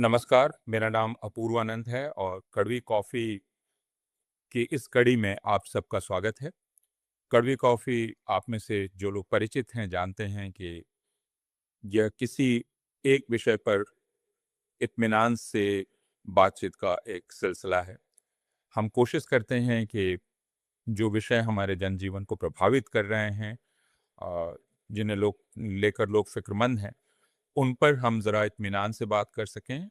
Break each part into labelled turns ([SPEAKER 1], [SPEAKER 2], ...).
[SPEAKER 1] नमस्कार, मेरा नाम अपूर्वानंद है और कड़वी कॉफ़ी की इस कड़ी में आप सबका स्वागत है। कड़वी कॉफ़ी आप में से जो लोग परिचित हैं, जानते हैं कि यह किसी एक विषय पर इत्मीनान से बातचीत का एक सिलसिला है। हम कोशिश करते हैं कि जो विषय हमारे जनजीवन को प्रभावित कर रहे हैं, जिन्हें लेकर लोग फ़िक्रमंद हैं, उन पर हम ज़रा इत्मीनान से बात कर सकें,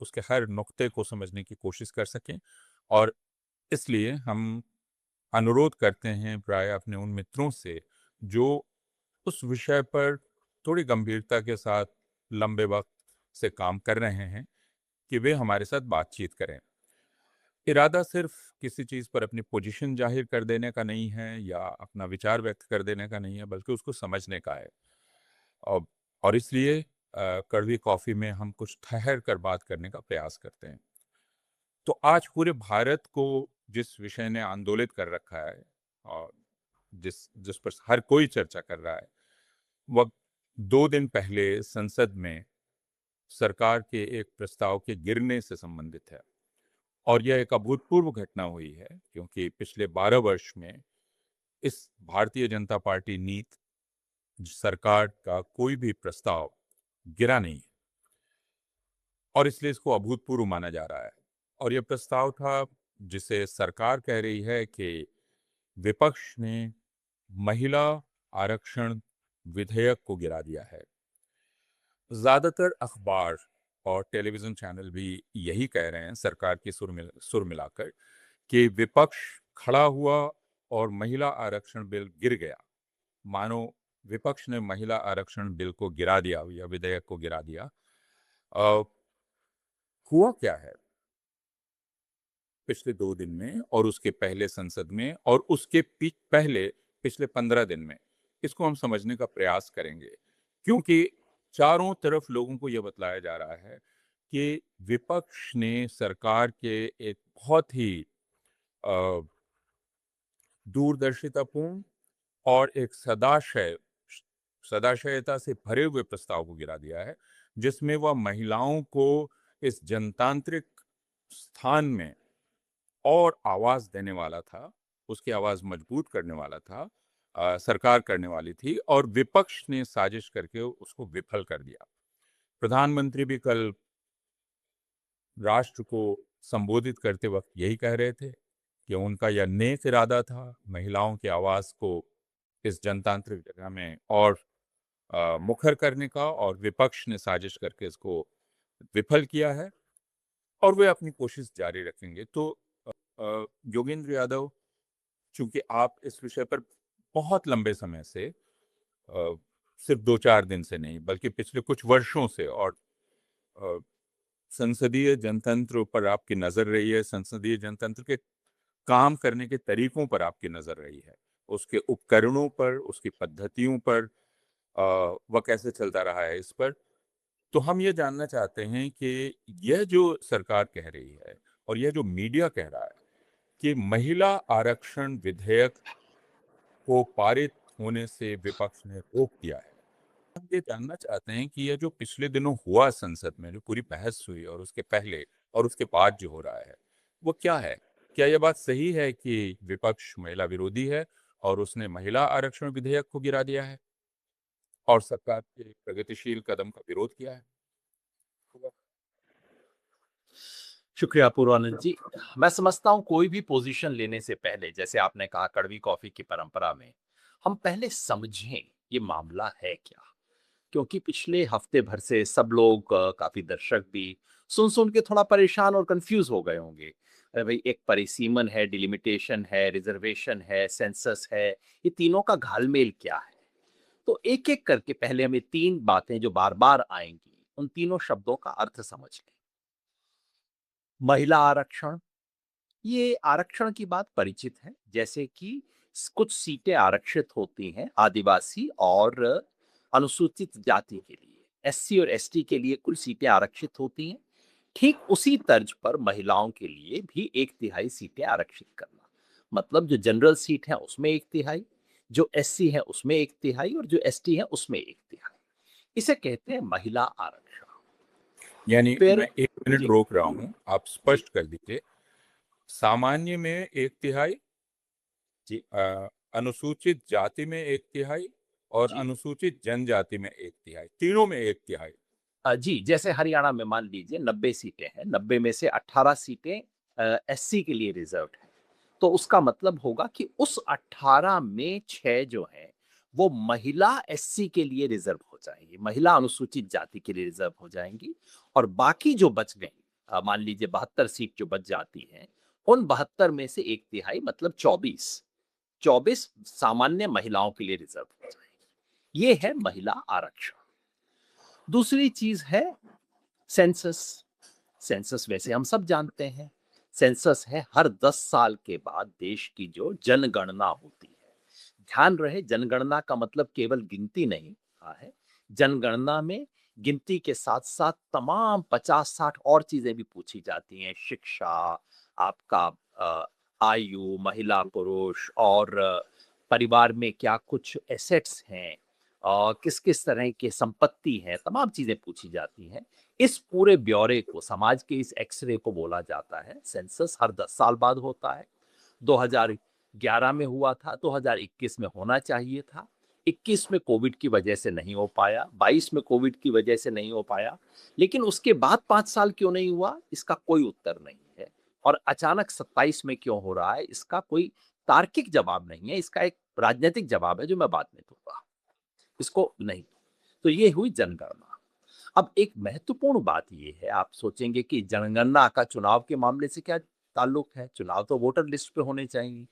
[SPEAKER 1] उसके हर नुक्ते को समझने की कोशिश कर सकें और इसलिए हम अनुरोध करते हैं प्राय अपने उन मित्रों से जो उस विषय पर थोड़ी गंभीरता के साथ लंबे वक्त से काम कर रहे हैं कि वे हमारे साथ बातचीत करें। इरादा सिर्फ किसी चीज़ पर अपनी पोजीशन जाहिर कर देने का नहीं है या अपना विचार व्यक्त कर देने का नहीं है, बल्कि उसको समझने का है। और और इसलिए कड़वी कॉफ़ी में हम कुछ ठहर कर बात करने का प्रयास करते हैं। तो आज पूरे भारत को जिस विषय ने आंदोलित कर रखा है और जिस जिस पर हर कोई चर्चा कर रहा है, वह 2 दिन पहले संसद में सरकार के एक प्रस्ताव के गिरने से संबंधित है। और यह एक अभूतपूर्व घटना हुई है क्योंकि पिछले 12 वर्ष में इस भारतीय जनता पार्टी नीत सरकार का कोई भी प्रस्ताव गिरा नहीं है और इसलिए इसको अभूतपूर्व माना जा रहा है। और यह प्रस्ताव था जिसे सरकार कह रही है कि विपक्ष ने महिला आरक्षण विधेयक को गिरा दिया है। ज्यादातर अखबार और टेलीविजन चैनल भी यही कह रहे हैं, सरकार की सुर मिलाकर, कि विपक्ष खड़ा हुआ और महिला आरक्षण बिल गिर गया। मानो विपक्ष ने महिला आरक्षण बिल को गिरा दिया या विधेयक को गिरा दिया। अ, हुआ क्या है पिछले 2 दिन में और उसके पहले संसद में और उसके पहले पिछले 15 दिन में, इसको हम समझने का प्रयास करेंगे। क्योंकि चारों तरफ लोगों को यह बतलाया जा रहा है कि विपक्ष ने सरकार के एक बहुत ही अ, दूरदर्शितापूर्ण और एक सदाशयता से भरे हुए प्रस्ताव को गिरा दिया है, जिसमें वह महिलाओं को इस जनतांत्रिक स्थान में और आवाज देने वाला था, उसकी आवाज मजबूत करने वाला था, सरकार करने वाली थी और विपक्ष ने साजिश करके उसको विफल कर दिया। प्रधानमंत्री भी कल राष्ट्र को संबोधित करते वक्त यही कह रहे थे कि उनका यह नेक इरादा था महिलाओं की आवाज को इस जनतांत्रिक जगह में और मुखर करने का, और विपक्ष ने साजिश करके इसको विफल किया है और वे अपनी कोशिश जारी रखेंगे। तो योगेंद्र यादव, चूंकि आप इस विषय पर बहुत लंबे समय से, सिर्फ 2-4 दिन से नहीं बल्कि पिछले कुछ वर्षों से, और अ, संसदीय जनतंत्र पर आपकी नजर रही है, संसदीय जनतंत्र के काम करने के तरीकों पर आपकी नजर रही है, उसके उपकरणों पर, उसकी पद्धतियों पर, वह कैसे चलता रहा है इस पर। तो हम ये जानना चाहते हैं कि यह जो सरकार कह रही है और यह जो मीडिया कह रहा है कि महिला आरक्षण विधेयक को पारित होने से विपक्ष ने रोक दिया है, हम ये जानना चाहते हैं कि यह जो पिछले दिनों हुआ संसद में, जो पूरी बहस हुई और उसके पहले और उसके बाद जो हो रहा है, वो क्या है? क्या यह बात सही है कि विपक्ष महिला विरोधी है और उसने महिला आरक्षण विधेयक को गिरा दिया है और सरकार के प्रगतिशील कदम का विरोध किया है?
[SPEAKER 2] शुक्रिया पूर्वानंद जी। मैं समझता हूँ कोई भी पोजीशन लेने से पहले, जैसे आपने कहा कड़वी कॉफी की परंपरा में, हम पहले समझें ये मामला है क्या। क्योंकि पिछले हफ्ते भर से सब लोग, काफी दर्शक भी सुन के थोड़ा परेशान और कंफ्यूज हो गए होंगे। अरे भाई, एक परिसीमन है, डिलिमिटेशन है, रिजर्वेशन है, सेंसस है, ये तीनों का घालमेल क्या है। तो एक एक करके पहले हमें तीन बातें जो बार बार आएंगी, उन तीनों शब्दों का अर्थ समझ लें। महिला आरक्षण, ये आरक्षण की बात परिचित है। जैसे कि कुछ सीटें आरक्षित होती हैं आदिवासी और अनुसूचित जाति के लिए, एससी और एसटी के लिए कुल सीटें आरक्षित होती हैं। ठीक उसी तर्ज पर महिलाओं के लिए भी एक तिहाई सीटें आरक्षित करना, मतलब जो जनरल सीट है उसमें एक तिहाई, जो एससी है उसमें एक तिहाई और जो एसटी है उसमें एक तिहाई, इसे कहते हैं महिला आरक्षण।
[SPEAKER 1] यानी
[SPEAKER 2] फिर
[SPEAKER 1] मैं 1 मिनट
[SPEAKER 2] जी,
[SPEAKER 1] रोक रहा हूँ, आप
[SPEAKER 2] जी,
[SPEAKER 1] स्पष्ट कर दीजिए। सामान्य में 1 तिहाई,
[SPEAKER 2] जी,
[SPEAKER 1] अनुसूचित जाति में 1 तिहाई और
[SPEAKER 2] जी।
[SPEAKER 1] अनुसूचित जनजाति में 1 तिहाई, तीनों में 1 तिहाई।
[SPEAKER 2] जी, जैसे हरियाणा में मान लीजिए 90 सीटें हैं, 90 में से 18 सीटें एससी के लिए रिज़र्व्ड हैं। तो उसका मतलब होगा कि उस 18 में 6 जो हैं, वो महिला एससी के लिए रिज़र्व हो जाएँगी, महिला अनुसूचित जाति के लिए रिज़र्व हो जाएँगी और बाकी जो बच गईं मान लीजिए 72 सीट जो बच जाती हैं, उन 72 में से 1 तिहाई मतलब 24, 24 सामान्य महिलाओं के लिए रिज़र्व हो जाएँगी। ये है महिला आरक्षण। दूसरी चीज़ है सेंसस। सेंसस वैसे हम सब जानते हैं। सेंसस है हर 10 साल के बाद देश की जो जनगणना होती है। ध्यान रहे जनगणना का मतलब केवल गिनती नहीं है। जनगणना में गिनती के साथ-साथ तमाम 50-60 और चीज़ें भी पूछी जाती हैं। शिक्षा, आपका अ, आयु, महिला, पुरुष और परिवार में क्या कुछ एसेट्स हैं किस-किस तरह की संपत्ति है, तमाम चीज़ें पूछी जाती हैं। इस पूरे ब्यौरे को, समाज के इस एक्स-रे को बोला जाता है सेंसस हर 10 साल बाद होता है। 2011 में हुआ था, 2021 में होना चाहिए था। 21 में कोविड की वजह से नहीं हो पाया, 22 में कोविड की वजह से नहीं हो पाया, लेकिन उसके बाद 5 साल क्यों नहीं हुआ, इसका कोई उत्तर नहीं है। और अचानक 27 में क्यों हो रहा है, इसका कोई तार्किक जवाब नहीं है, इसका एक राजनैतिक जवाब है जो मैं बाद में दूँगा। इसको नहीं। तो ये हुई जनगणना। अब एक महत्वपूर्ण बात ये है, आप सोचेंगे कि जनगणना का चुनाव के मामले से क्या ताल्लुक है? चुनाव तो वोटर लिस्ट पे होने चाहिए।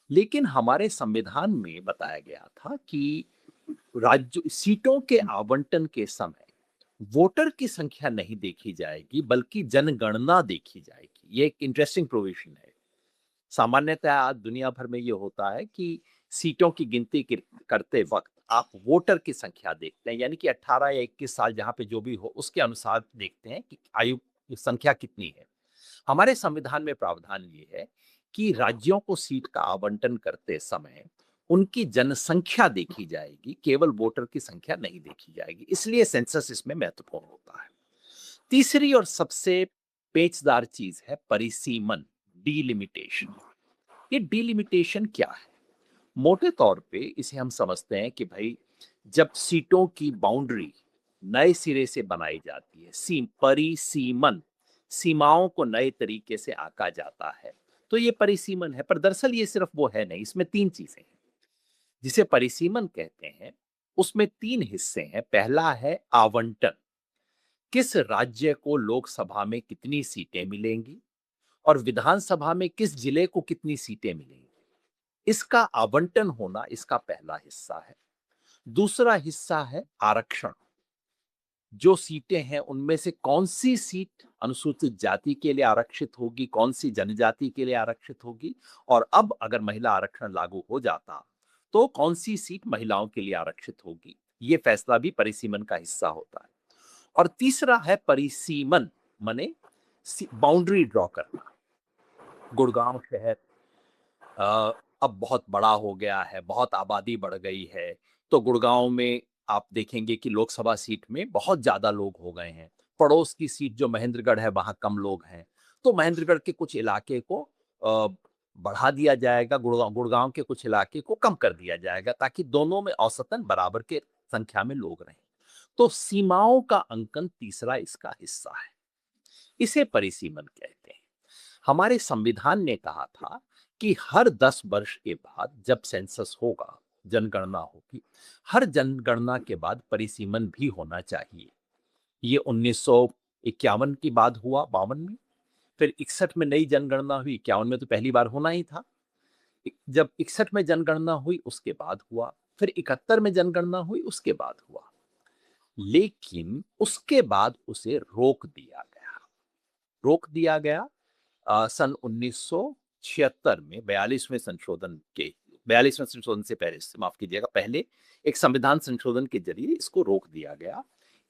[SPEAKER 2] लेकिन हमारे संविधान में बताया गया था कि राज्य सीटों के आवंटन के समय वोटर की संख्या नहीं देखी जाएगी, बल्कि जनगणना देखी जाएगी। ये एक इंटरेस्टिंग प्रोविजन है। सामान्यतः आज दुनिया भर में ये होता है कि सीटों की गिनती करते वक्त आप वोटर की संख्या देखते हैं यानी कि 18 या 21 साल जहां पे जो भी हो उसके अनुसार देखते हैं कि आयु की संख्या कितनी है। हमारे संविधान में प्रावधान ये है कि राज्यों को सीट का आवंटन करते समय उनकी जनसंख्या देखी जाएगी, केवल वोटर की संख्या नहीं देखी जाएगी, इसलिए सेंसस इसमें महत्वपूर्ण होता है। तीसरी और सबसे पेचदार चीज है परिसीमन, डीलिमिटेशन। ये डीलिमिटेशन क्या है? मोटे तौर पे इसे हम समझते हैं कि भाई जब सीटों की बाउंड्री नए सिरे से बनाई जाती है, परिसीमन, सीमाओं को नए तरीके से आंका जाता है, तो ये परिसीमन है। पर दरअसल ये सिर्फ वो है नहीं, इसमें 3 चीजें हैं। जिसे परिसीमन कहते हैं, उसमें 3 हिस्से हैं। पहला है आवंटन, किस राज्य को लोकसभा में कितनी सीटें मिलेंगी और विधानसभा में किस जिले को कितनी सीटें मिलेंगी। इसका आवंटन होना इसका पहला हिस्सा है। दूसरा हिस्सा है आरक्षण। जो सीटें हैं उनमें से कौन-सी सीट अनुसूचित जाति के लिए आरक्षित होगी, कौन-सी जनजाति के लिए आरक्षित होगी और अब अगर महिला आरक्षण लागू हो जाता, तो कौन-सी सीट महिलाओं के लिए आरक्षित होगी। ये फैसला भी परिसीमन का हिस्सा होता है। और तीसरा है परिसीमन माने बाउंड्री ड्रॉ करना। गुड़गांव शहर अब बहुत बड़ा हो गया है, बहुत आबादी बढ़ गई है, तो गुड़गाँव में आप देखेंगे कि लोकसभा सीट में बहुत ज़्यादा लोग हो गए हैं। पड़ोस की सीट जो महेंद्रगढ़ है, वहाँ कम लोग हैं, तो महेंद्रगढ़ के कुछ इलाके को बढ़ा दिया जाएगा, गुड़गाँव गुड़गाँव के कुछ इलाके को कम कर दिया जाएगा, ताकि दोनों में औसतन बराबर के संख्या में लोग रहें। तो सीमाओं का अंकन तीसरा इसका हिस्सा है। इसे परिसीमन कहते हैं। हमारे संविधान ने कहा था कि हर 10 वर्ष के बाद जब सेंसस होगा, जनगणना होगी, हर जनगणना के बाद परिसीमन भी होना चाहिए। ये 1951 की बात हुआ, 52 में, फिर 61 में नई जनगणना हुई, 51 में तो पहली बार होना ही था। जब 61 में जनगणना हुई उसके बाद हुआ, फिर 71 में जनगणना हुई उसके बाद हुआ। लेकिन उसके बाद उसे रोक दिया गया। रोक दिया गया सन 1976 में 42वें संशोधन से पहले, माफ कीजिएगा, पहले एक संविधान संशोधन के जरिए इसको रोक दिया गया,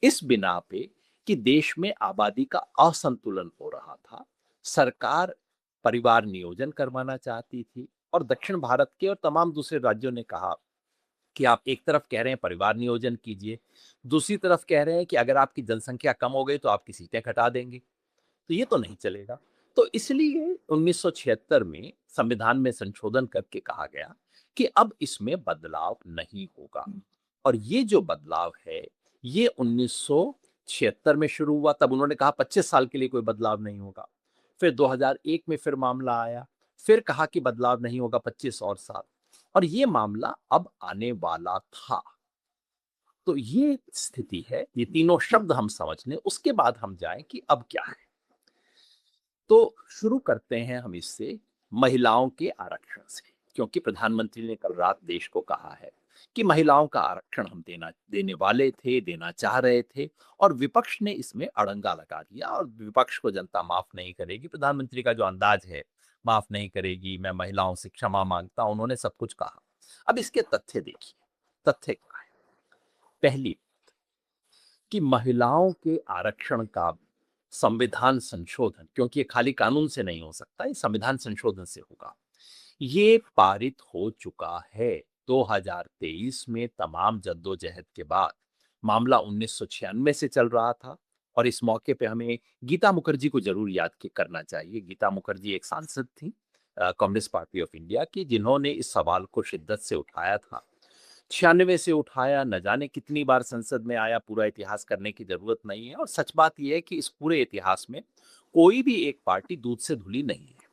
[SPEAKER 2] इस बिना पे कि देश में आबादी का असंतुलन हो रहा था। सरकार परिवार नियोजन करवाना चाहती थी और दक्षिण भारत के और तमाम दूसरे राज्यों ने कहा कि आप एक तरफ कह रहे हैं परिवार नियोजन कीजिए, दूसरी तरफ कह रहे हैं कि अगर आपकी जनसंख्या कम हो गई तो आपकी सीटें घटा देंगे। तो ये तो नहीं चलेगा। तो इसलिए 1976 में संविधान में संशोधन करके कहा गया कि अब इसमें बदलाव नहीं होगा। और ये जो बदलाव है, ये 1976 में शुरू हुआ, तब उन्होंने कहा 25 साल के लिए कोई बदलाव नहीं होगा। फिर 2001 में फिर मामला आया, फिर कहा कि बदलाव नहीं होगा 25 और साल, और ये मामला अब आने वाला था। तो ये स्थिति है, ये तीनों शब्द हम समझ लें, उसके बाद हम जाएं कि अब क्या है। तो शुरू करते हैं हम इससे महिलाओं के आरक्षण से, क्योंकि प्रधानमंत्री ने कल रात देश को कहा है कि महिलाओं का आरक्षण हम देने वाले थे, देना चाह रहे थे, और विपक्ष ने इसमें अड़ंगा लगा दिया, और विपक्ष को जनता माफ नहीं करेगी। प्रधानमंत्री का जो अंदाज है, माफ नहीं करेगी, मैं महिलाओं से क्षमा मांगता हूं, उन्होंने सब कुछ कहा। अब इसके तथ्य देखिए, तथ्य क्या है। पहली, कि महिलाओं के आरक्षण का संविधान संशोधन, क्योंकि ये खाली कानून से नहीं हो सकता, ये संविधान संशोधन से होगा, ये पारित हो चुका है 2023 में। तमाम जद्दोजहद के बाद मामला 1996 से चल रहा था, और इस मौके पे हमें गीता मुखर्जी को जरूर याद करना चाहिए। गीता मुखर्जी एक सांसद थी कम्युनिस्ट पार्टी ऑफ इंडिया की, जिन्होंने इस सवाल को शिद्दत से उठाया था। 96 से उठाया, न जाने कितनी बार संसद में आया, पूरा इतिहास करने की जरूरत नहीं है। और सच बात यह है कि इस पूरे इतिहास में कोई भी एक पार्टी दूध से धुली नहीं है।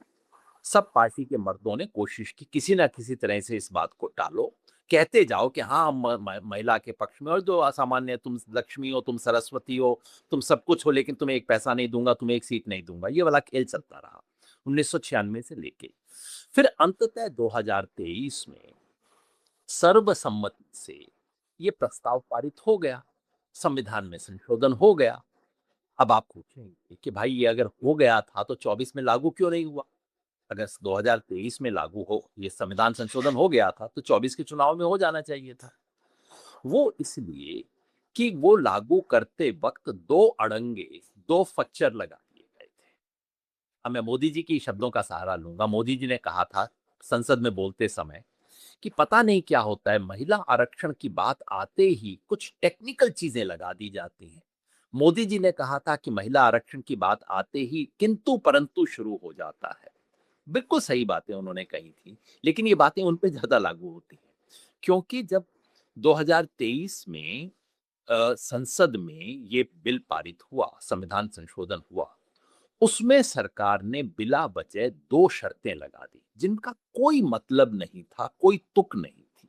[SPEAKER 2] सब पार्टी के मर्दों ने कोशिश की किसी ना किसी तरह से इस बात को टालो, कहते जाओ कि हाँ हम महिला के पक्ष में, और जो असामान्य, तुम लक्ष्मी हो, तुम सरस्वती हो, तुम सब कुछ हो, लेकिन तुम्हें एक पैसा नहीं दूंगा, तुम्हें एक सीट नहीं दूंगा, ये वाला खेल चलता रहा 1996 से लेके। फिर अंततः 2023 में सर्वसम्मति से ये प्रस्ताव पारित हो गया, संविधान में संशोधन हो गया। अब आप पूछेंगे कि भाई ये अगर हो गया था तो 24 में लागू क्यों नहीं हुआ? अगर 2023 में लागू हो, ये संविधान संशोधन हो गया था, तो 24 के चुनाव में हो जाना चाहिए था। वो इसलिए कि वो लागू करते वक्त दो अड़ंगे, दो फच्चर लगा दिए गए थे। अब मैं मोदी जी के शब्दों का सहारा लूंगा। मोदी जी ने कहा था संसद में बोलते समय कि पता नहीं क्या होता है, महिला आरक्षण की बात आते ही कुछ टेक्निकल चीजें लगा दी जाती हैं। मोदी जी ने कहा था कि महिला आरक्षण की बात आते ही किंतु परंतु शुरू हो जाता है। बिल्कुल सही बातें उन्होंने कही थी, लेकिन ये बातें उन पे ज्यादा लागू होती हैं, क्योंकि जब 2023 में संसद में ये बिल पारित हुआ, संविधान संशोधन हुआ, उसमें सरकार ने बिला वजह दो शर्तें लगा दी, जिनका कोई मतलब नहीं था, कोई तुक नहीं थी।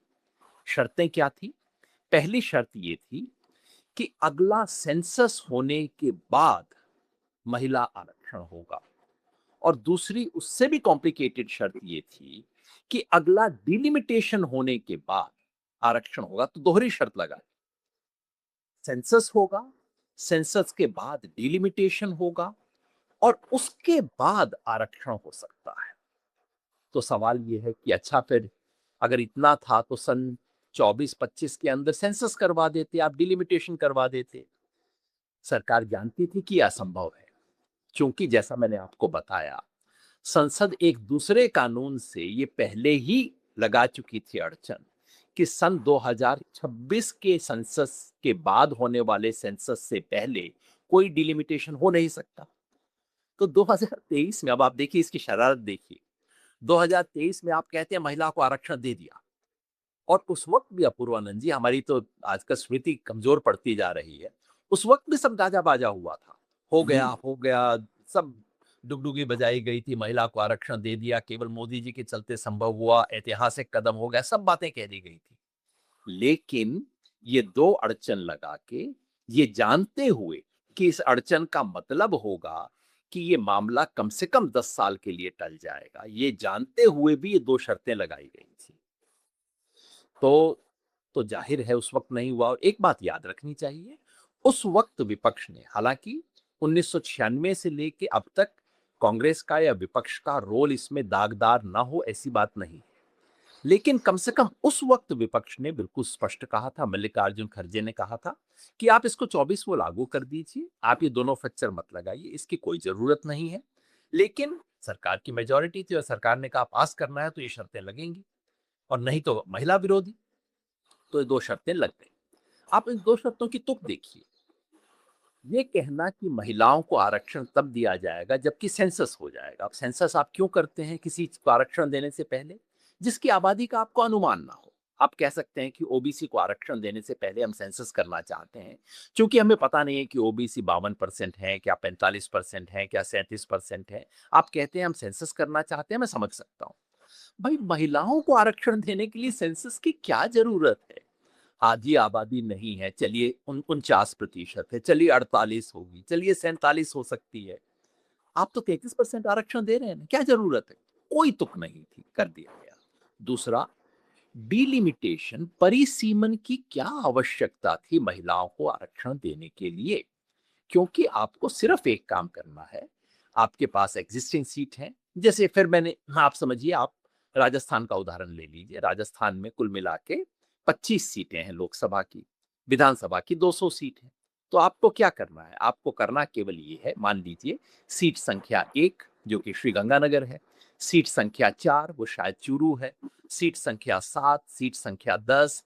[SPEAKER 2] शर्तें क्या थी? पहली शर्त ये थी कि अगला सेंसस होने के बाद महिला आरक्षण होगा, और दूसरी उससे भी कॉम्प्लिकेटेड शर्त ये थी कि अगला डिलिमिटेशन होने के बाद आरक्षण होगा। तो दोहरी शर्त लगा, सेंसस होगा, सेंसस के बाद डिलिमिटेशन होगा, और उसके बाद आरक्षण हो सकता है। तो सवाल ये है कि अच्छा, फिर अगर इतना था तो सन 24-25 के अंदर सेंसस करवा देते, आप डिलिमिटेशन करवा देते। सरकार जानती थी कि असंभव है, क्योंकि जैसा मैंने आपको बताया, संसद एक दूसरे कानून से ये पहले ही लगा चुकी थी अड़चन कि सन 2026 के सेंसस के बाद होने वाले सेंसस से पहले कोई डिलिमिटेशन हो नहीं सकता। तो 2023 में, अब आप देखिए इसकी शरारत देखिए, 2023 में आप कहते हैं महिला को आरक्षण दे दिया, और उस वक्त भी अपूर्वानंद जी, हमारी तो आजकल स्मृति कमजोर पड़ती जा रही है, उस वक्त भी सब गाजा बाजा हुआ था, हो गया, सब डुगडुगी बजाई गई थी, महिला को आरक्षण दे दिया, केवल मोदी जी के चलते संभव हुआ, ऐतिहासिक कदम हो गया, सब बातें कह दी गई थी। लेकिन ये दो अड़चन लगा के, ये जानते हुए कि इस अड़चन का मतलब होगा कि ये मामला कम से कम 10 साल के लिए टल जाएगा, ये जानते हुए भी ये दो शर्तें लगाई गई थी। तो जाहिर है उस वक्त नहीं हुआ। और एक बात याद रखनी चाहिए, उस वक्त विपक्ष ने, हालांकि 1996 से लेके अब तक कांग्रेस का या विपक्ष का रोल इसमें दागदार ना हो ऐसी बात नहीं, लेकिन कम से कम उस वक्त विपक्ष ने बिल्कुल स्पष्ट कहा था, मल्लिकार्जुन खड़गे ने कहा था कि आप इसको 24 वो लागू कर दीजिए, आप ये दोनों फच्चर मत लगाइए, इसकी कोई जरूरत नहीं है। लेकिन सरकार की मेजोरिटी थी, और सरकार ने कहा पास करना है तो ये शर्तें लगेंगी, और नहीं तो महिला विरोधी। तो ये 2 शर्तें लग गई। आप इन 2 शर्तों की तुक देखिए। ये कहना कि महिलाओं को आरक्षण तब दिया जाएगा जबकि सेंसस हो जाएगा। अब सेंसस आप क्यों करते हैं किसी को आरक्षण देने से पहले? जिसकी आबादी का आपको अनुमान ना हो। आप कह सकते हैं कि ओबीसी को आरक्षण देने से पहले हम सेंसस करना चाहते हैं, क्योंकि हमें पता नहीं है कि ओबीसी 52% है, क्या 45% है, क्या 37% है। आप कहते हैं हम सेंसस करना चाहते हैं, मैं समझ सकता हूँ। भाई महिलाओं को आरक्षण देने के लिए सेंसस की क्या ज़रूरत है? आधी आबादी नहीं है, चलिए 49% है, चलिए 48 होगी, चलिए 47 हो सकती है। आप तो 33% आरक्षण दे रहे हैं ना, क्या ज़रूरत है? कोई तुक नहीं थी, कर दिया गया। दूसरा, डिलिमिटेशन परिसीमन की क्या आवश्यकता थी महिलाओं को आरक्षण देने के लिए? क्योंकि आपको सिर्फ एक काम करना है, आपके पास एग्जिस्टिंग सीट है, जैसे फिर मैंने हाँ, आप समझिए आप राजस्थान का उदाहरण ले लीजिए, राजस्थान में कुल मिला के 25 सीटें हैं लोकसभा की, विधानसभा की 200 सीट है। तो आपको क्या करना है? आपको करना केवल ये है, मान लीजिए सीट संख्या 1 जो कि श्रीगंगानगर है, सीट संख्या 4 वो शायद चूरू है, सीट संख्या 7, सीट संख्या 10,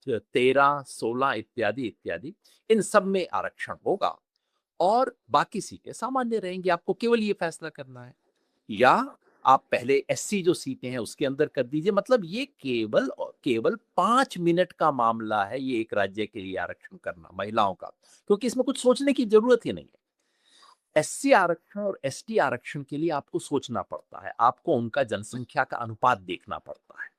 [SPEAKER 2] 13, 16 इत्यादि इत्यादि, इन सब में आरक्षण होगा और बाकी सीटें सामान्य रहेंगी। आपको केवल ये फैसला करना है, या आप पहले एससी जो सीटें हैं उसके अंदर कर दीजिए। मतलब ये केवल और केवल 5 मिनट का मामला है, ये एक राज्य के लिए आरक्षण करना महिलाओं का, क्योंकि इसमें कुछ सोचने की जरूरत ही नहीं है। एससी आरक्षण और एसटी आरक्षण के लिए आपको सोचना पड़ता है, आपको उनका जनसंख्या का अनुपात देखना पड़ता है।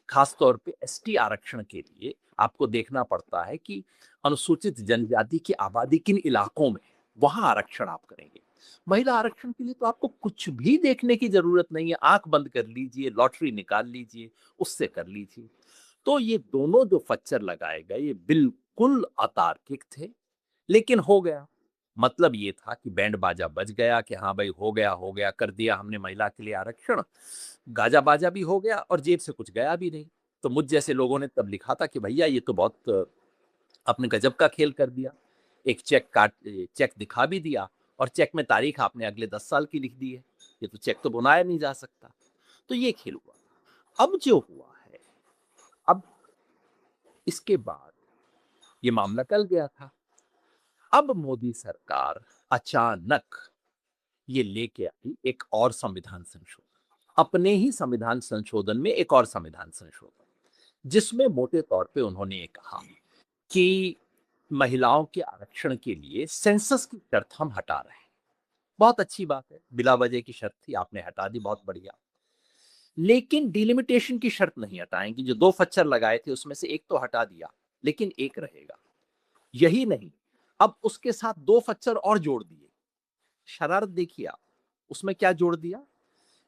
[SPEAKER 2] खास तौर पे एसटी आरक्षण के लिए आपको देखना पड़ता है कि अनुसूचित जनजाति की आबादी किन इलाकों में, वहां आरक्षण आप करेंगे। महिला आरक्षण के लिए तो आपको कुछ भी देखने की जरूरत नहीं है, आंख बंद कर लीजिए, लॉटरी निकाल लीजिए, उससे कर लीजिए। तो ये दोनों जो फच्चर लगाए गए ये बिल्कुल अतार्किक थे, लेकिन हो गया। मतलब ये था कि बैंड बाजा बज गया कि हाँ भाई हो गया, कर दिया हमने महिला के लिए आरक्षण। गाजा बाजा भी हो गया और जेब से कुछ गया भी नहीं। तो मुझ जैसे लोगों ने तब लिखा था कि भैया ये तो बहुत आपने गजब का खेल कर दिया। एक चेक दिखा भी दिया और चेक में तारीख आपने अगले 10 साल की लिख दी है। ये तो चेक तो बुनाया नहीं जा सकता। तो ये खेल हुआ। अब जो हुआ है, अब इसके बाद ये मामला टल गया था। अब मोदी सरकार अचानक ये लेके आई एक और संविधान संशोधन, अपने ही संविधान संशोधन में एक और संविधान संशोधन, जिसमें मोटे तौर पे उन्होंने ये कहा कि महिलाओं के आरक्षण के लिए सेंसस की शर्त हम हटा रहे हैं। बहुत अच्छी बात है, बिला वजह की शर्त थी, आपने हटा दी, बहुत बढ़िया। लेकिन डिलिमिटेशन की शर्त नहीं हटाएंगे। जो 2 फच्चर लगाए थे उसमें से एक तो हटा दिया, लेकिन एक रहेगा। यही नहीं, अब उसके साथ 2 फच्चर और जोड़ दिए। शरारत देखिए आप, उसमें क्या जोड़ दिया?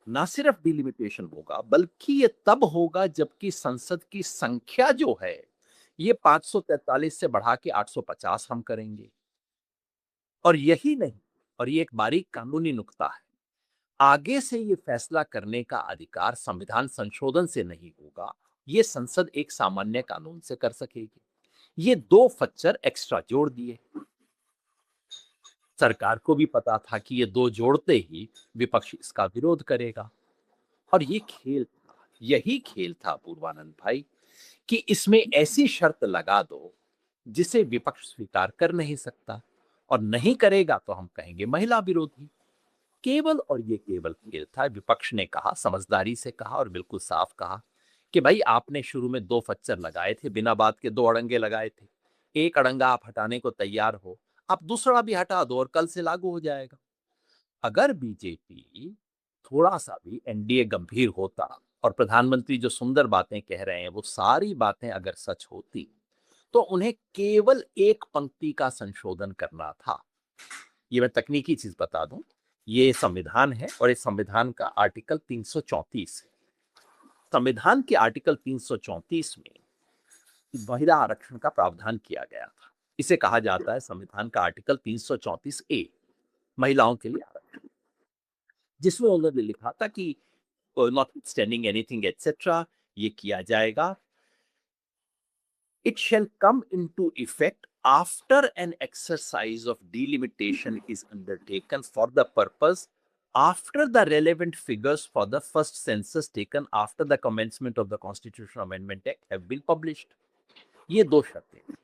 [SPEAKER 2] ना सिर्फ डिलिमिटेशन होगा, बल्कि ये तब होगा जबकि संसद की संख्या जो है, ये 543 से बढ़ा के 850 हम करेंगे। और यही नहीं, और ये एक बारीक कानूनी नुक्ता है, आगे से ये फैसला करने का अधिकार संविधान संशोधन से नहीं होगा, ये संसद एक सामान्य कानून से कर सकेगी। ये 2 फच्चर एक्स्ट्रा जोड़ दिए। सरकार को भी पता था कि ये 2 जोड़ते ही विपक्ष इसका विरोध करेगा। और ये खेल था, यही खेल था पूर्वानंद भाई, कि इसमें ऐसी शर्त लगा दो जिसे विपक्ष स्वीकार कर नहीं सकता, और नहीं करेगा तो हम कहेंगे महिला विरोधी। केवल और ये केवल खेल था। विपक्ष ने कहा, समझदारी से कहा और बिल्कुल साफ कहा कि भाई आपने शुरू में 2 फच्चर लगाए थे, बिना बात के 2 अड़ंगे लगाए थे। एक अड़ंगा आप हटाने को तैयार हो, आप दूसरा भी हटा दो और कल से लागू हो जाएगा। अगर बीजेपी थोड़ा-सा भी एनडीए गंभीर होता और प्रधानमंत्री जो सुंदर बातें कह रहे हैं, वो सारी बातें अगर सच होती, तो उन्हें केवल एक पंक्ति का संशोधन करना था। ये मैं तकनीकी चीज़ बता दूँ, ये संविधान है और इस संविधान का आर्टिकल 334 है। संविधान के आर्टिकल 334 में महिला आरक्षण का प्रावधान किया गया था। इसे कहा जाता है संविधान का आर्टिकल 334 ए, महिलाओं के लिए आरक्षण। जिसमें उन्होंने लिखा था कि नॉटविथस्टैंडिंग एनीथिंग एटसेट्रा, ये किया जाएगा। It shall come into effect after an exercise of delimitation is undertaken for the purpose after the relevant figures for the first census taken after the commencement of the Constitutional Amendment Act have been published. ये 2 शर्तें थी।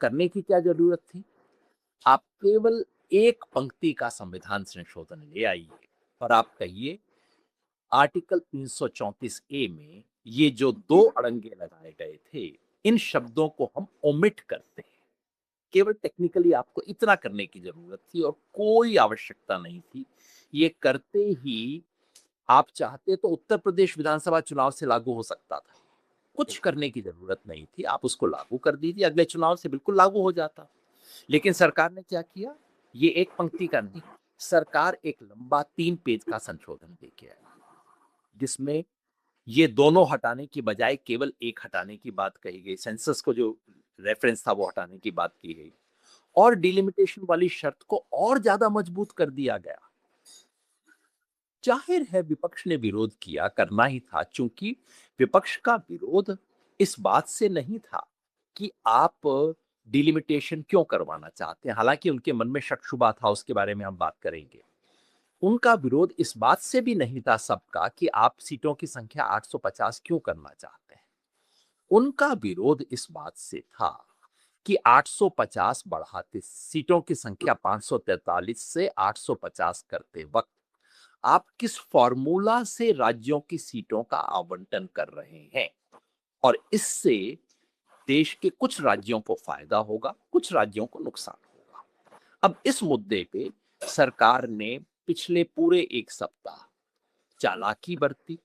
[SPEAKER 2] करने की क्या ज़रूरत थी? आप केवल एक पंक्ति का संविधान संशोधन ले आइए और आप कहिए आर्टिकल 334 ए में ये जो 2 अड़ंगे लगाए गए थे, इन शब्दों को हम ओमिट करते हैं। केवल टेक्निकली आपको इतना करने की ज़रूरत थी और कोई आवश्यकता नहीं थी। ये करते ही आप चाहते तो उत्तर प्रदेश विधानसभा चुनाव से लागू हो सकता था। कुछ करने की ज़रूरत नहीं थी, आप उसको लागू कर दीजिए, अगले चुनाव से बिल्कुल लागू हो जाता। लेकिन सरकार ने क्या किया? ये एक पंक्ति का नहीं, सरकार एक लंबा 3 पेज का संशोधन लेके आई, जिसमें ये दोनों हटाने की बजाय केवल एक हटाने की बात कही गई। सेंसस को जो रेफरेंस था वो हटाने की बात की गई और डिलिमिटेशन वाली शर्त को और ज्यादा मजबूत कर दिया गया। जाहिर है विपक्ष ने विरोध किया, करना ही था, चूंकि विपक्ष का विरोध इस बात से नहीं था कि आप डिलिमिटेशन क्यों करवाना चाहते हैं। हालांकि उनके मन में शक शुबा था, उसके बारे में हम बात करेंगे। उनका विरोध इस बात से भी नहीं था सबका कि आप सीटों की संख्या 850 क्यों करना चाहते हैं। उनका विरोध इस बात से था कि 850 बढ़ाते सीटों की संख्या 543 से 850 करते वक्त आप किस फॉर्मूला से राज्यों की सीटों का आवंटन कर रहे हैं और इससे देश के कुछ राज्यों को फायदा होगा, कुछ राज्यों को नुकसान होगा। अब इस मुद्दे पे सरकार ने पिछले पूरे 1 सप्ताह चालाकी बरती,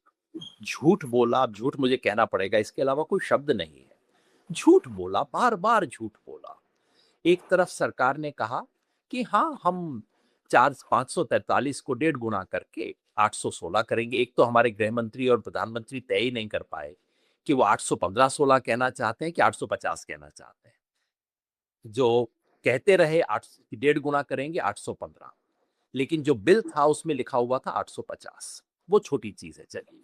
[SPEAKER 2] झूठ बोला। अब झूठ मुझे कहना पड़ेगा, इसके अलावा कोई शब्द नहीं है। झूठ बोला, बार-बार झूठ बोला। एक तरफ सरकार ने कहा कि हाँ, हम 543 को 1.5 गुना करके 816 करेंगे। एक तो हमारे गृह मंत्री और प्रधानमंत्री तय ही नहीं कर पाए कि वो 815-16 कहना चाहते हैं कि 850 कहना चाहते हैं। जो कहते रहे 1.5 गुना करेंगे 815, लेकिन जो बिल था उसमें लिखा हुआ था 850। वो छोटी चीज है, चलिए।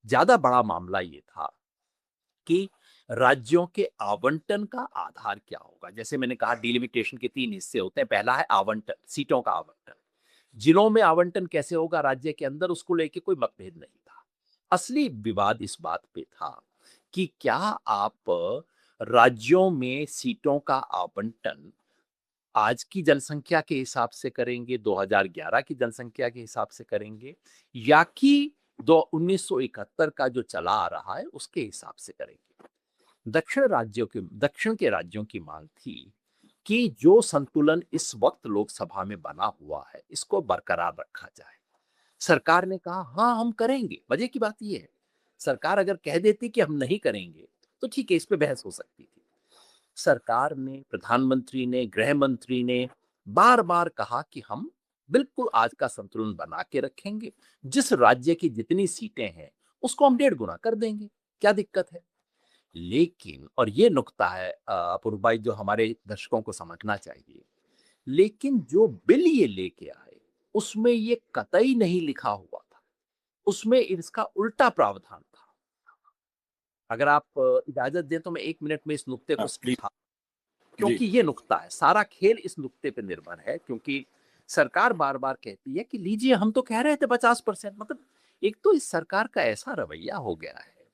[SPEAKER 2] ज्यादा बड़ा मामला ये था कि राज्यों के आवंटन का आधार क्या होगा। जैसे मैंने कहा, डिलिमिटेशन के 3 हिस्से होते हैं। पहला है आवंटन, सीटों का आवंटन। जिलों में आवंटन कैसे होगा राज्य के अंदर, उसको लेके कोई मतभेद नहीं था। असली विवाद इस बात पे था कि क्या आप राज्यों में सीटों का आवंटन आज की जनसंख्या के हिसाब से करेंगे, 2011 की जनसंख्या के हिसाब से करेंगे, या कि 1971 का जो चला आ रहा है उसके हिसाब से करेंगे। दक्षिण के राज्यों की मांग थी कि जो संतुलन इस वक्त लोकसभा में बना हुआ है इसको बरकरार रखा जाए। सरकार ने कहा हाँ हम करेंगे। मजे की बात यह है, सरकार अगर कह देती कि हम नहीं करेंगे तो ठीक है, इस पे बहस हो सकती थी। सरकार ने, प्रधानमंत्री ने, गृह मंत्री ने बार बार कहा कि हम बिल्कुल आज का संतुलन बना के रखेंगे, जिस राज्य की जितनी सीटें हैं उसको हम 1.5 गुना कर देंगे, क्या दिक्कत है। लेकिन, और ये नुक्ता है अपूर्व भाई, जो हमारे दर्शकों को समझना चाहिए, लेकिन जो बिल ये लेके आए उसमें ये कतई नहीं लिखा हुआ था, उसमें इसका उल्टा प्रावधान था। अगर आप इजाजत दें तो मैं 1 मिनट में इस नुक्ते को
[SPEAKER 1] प्लीज।
[SPEAKER 2] समझा,
[SPEAKER 1] जी।
[SPEAKER 2] क्योंकि ये नुक्ता है, सारा खेल इस नुक्ते पे निर्भर है। क्योंकि सरकार बार बार कहती है कि लीजिए, हम तो कह रहे थे 50%। मतलब एक तो इस सरकार का ऐसा रवैया हो गया है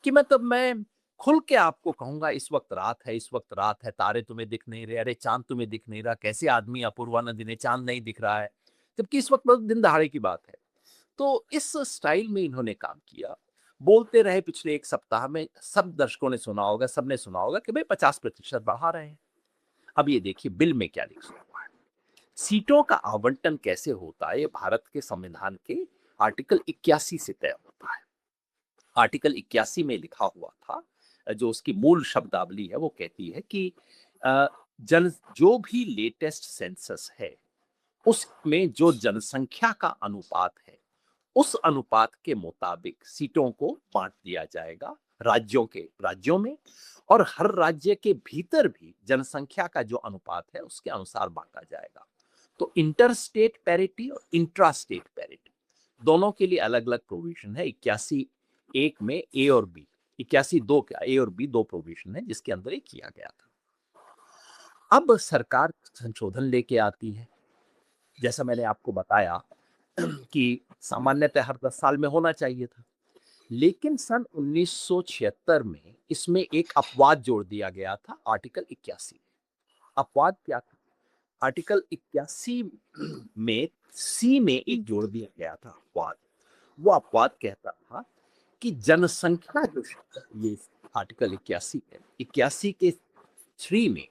[SPEAKER 2] कि मतलब मैं खुल के आपको कहूंगा, इस वक्त रात है, इस वक्त रात है, तारे तुम्हें दिख नहीं रहे, अरे चांद तुम्हें दिख नहीं रहा, कैसे आदमी अपूर्वानंद दिने चांद नहीं दिख रहा है, जबकि इस वक्त बहुत दिन दहाड़े की बात है। तो इस स्टाइल में इन्होंने काम किया, बोलते रहे पिछले 1 सप्ताह में। सब दर्शकों ने सुना होगा, सबने सुना होगा कि भाई 50% बढ़ा रहे हैं। अब ये देखिए बिल में क्या लिखा हुआ है। सीटों का आवंटन कैसे होता है, ये भारत के संविधान के आर्टिकल 81 से तय होता है। आर्टिकल 81 में लिखा हुआ था, जो उसकी मूल शब्दावली है वो कहती है कि अ, जन जो भी लेटेस्ट सेंसस है उसमें जो जनसंख्या का अनुपात है उस अनुपात के मुताबिक सीटों को बांट दिया जाएगा राज्यों में, और हर राज्य के भीतर भी जनसंख्या का जो अनुपात है उसके अनुसार बांटा जाएगा। तो इंटर स्टेट पैरिटी और इंट्रा स्टेट पैरिटी दोनों के लिए अलग अलग प्रोविजन है। 81(1) में ए और बी, 81(2) क्या, ए और बी 2 प्रोविजन है जिसके अंदर ये किया गया था। अब सरकार संशोधन लेके आती है, जैसा मैंने आपको बताया कि सामान्यतः हर 10 साल में होना चाहिए था, लेकिन सन 1976 में इसमें एक अपवाद जोड़ दिया गया था आर्टिकल 81। अपवाद क्या था? आर्टिकल 81 में सी में एक जोड़ दिया गया था अपवाद। वो अपवाद कहता था कि जनसंख्या जो शब्द, ये आर्टिकल 81 है, 81 के 3 में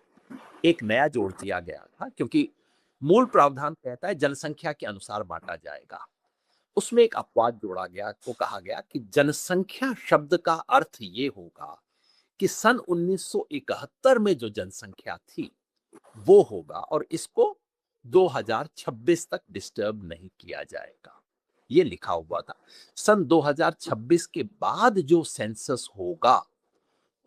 [SPEAKER 2] एक नया जोड़ दिया गया था, क्योंकि मूल प्रावधान कहता है जनसंख्या के अनुसार बांटा जाएगा। उसमें एक अपवाद जोड़ा गया, को कहा गया कि जनसंख्या शब्द का अर्थ ये होगा कि सन 1971 में जो जनसंख्या थी वो होगा, और इसको 2026 तक डिस्टर्ब नहीं किया जाएगा। ये लिखा हुआ था। सन 2026 के बाद जो सेंसस होगा,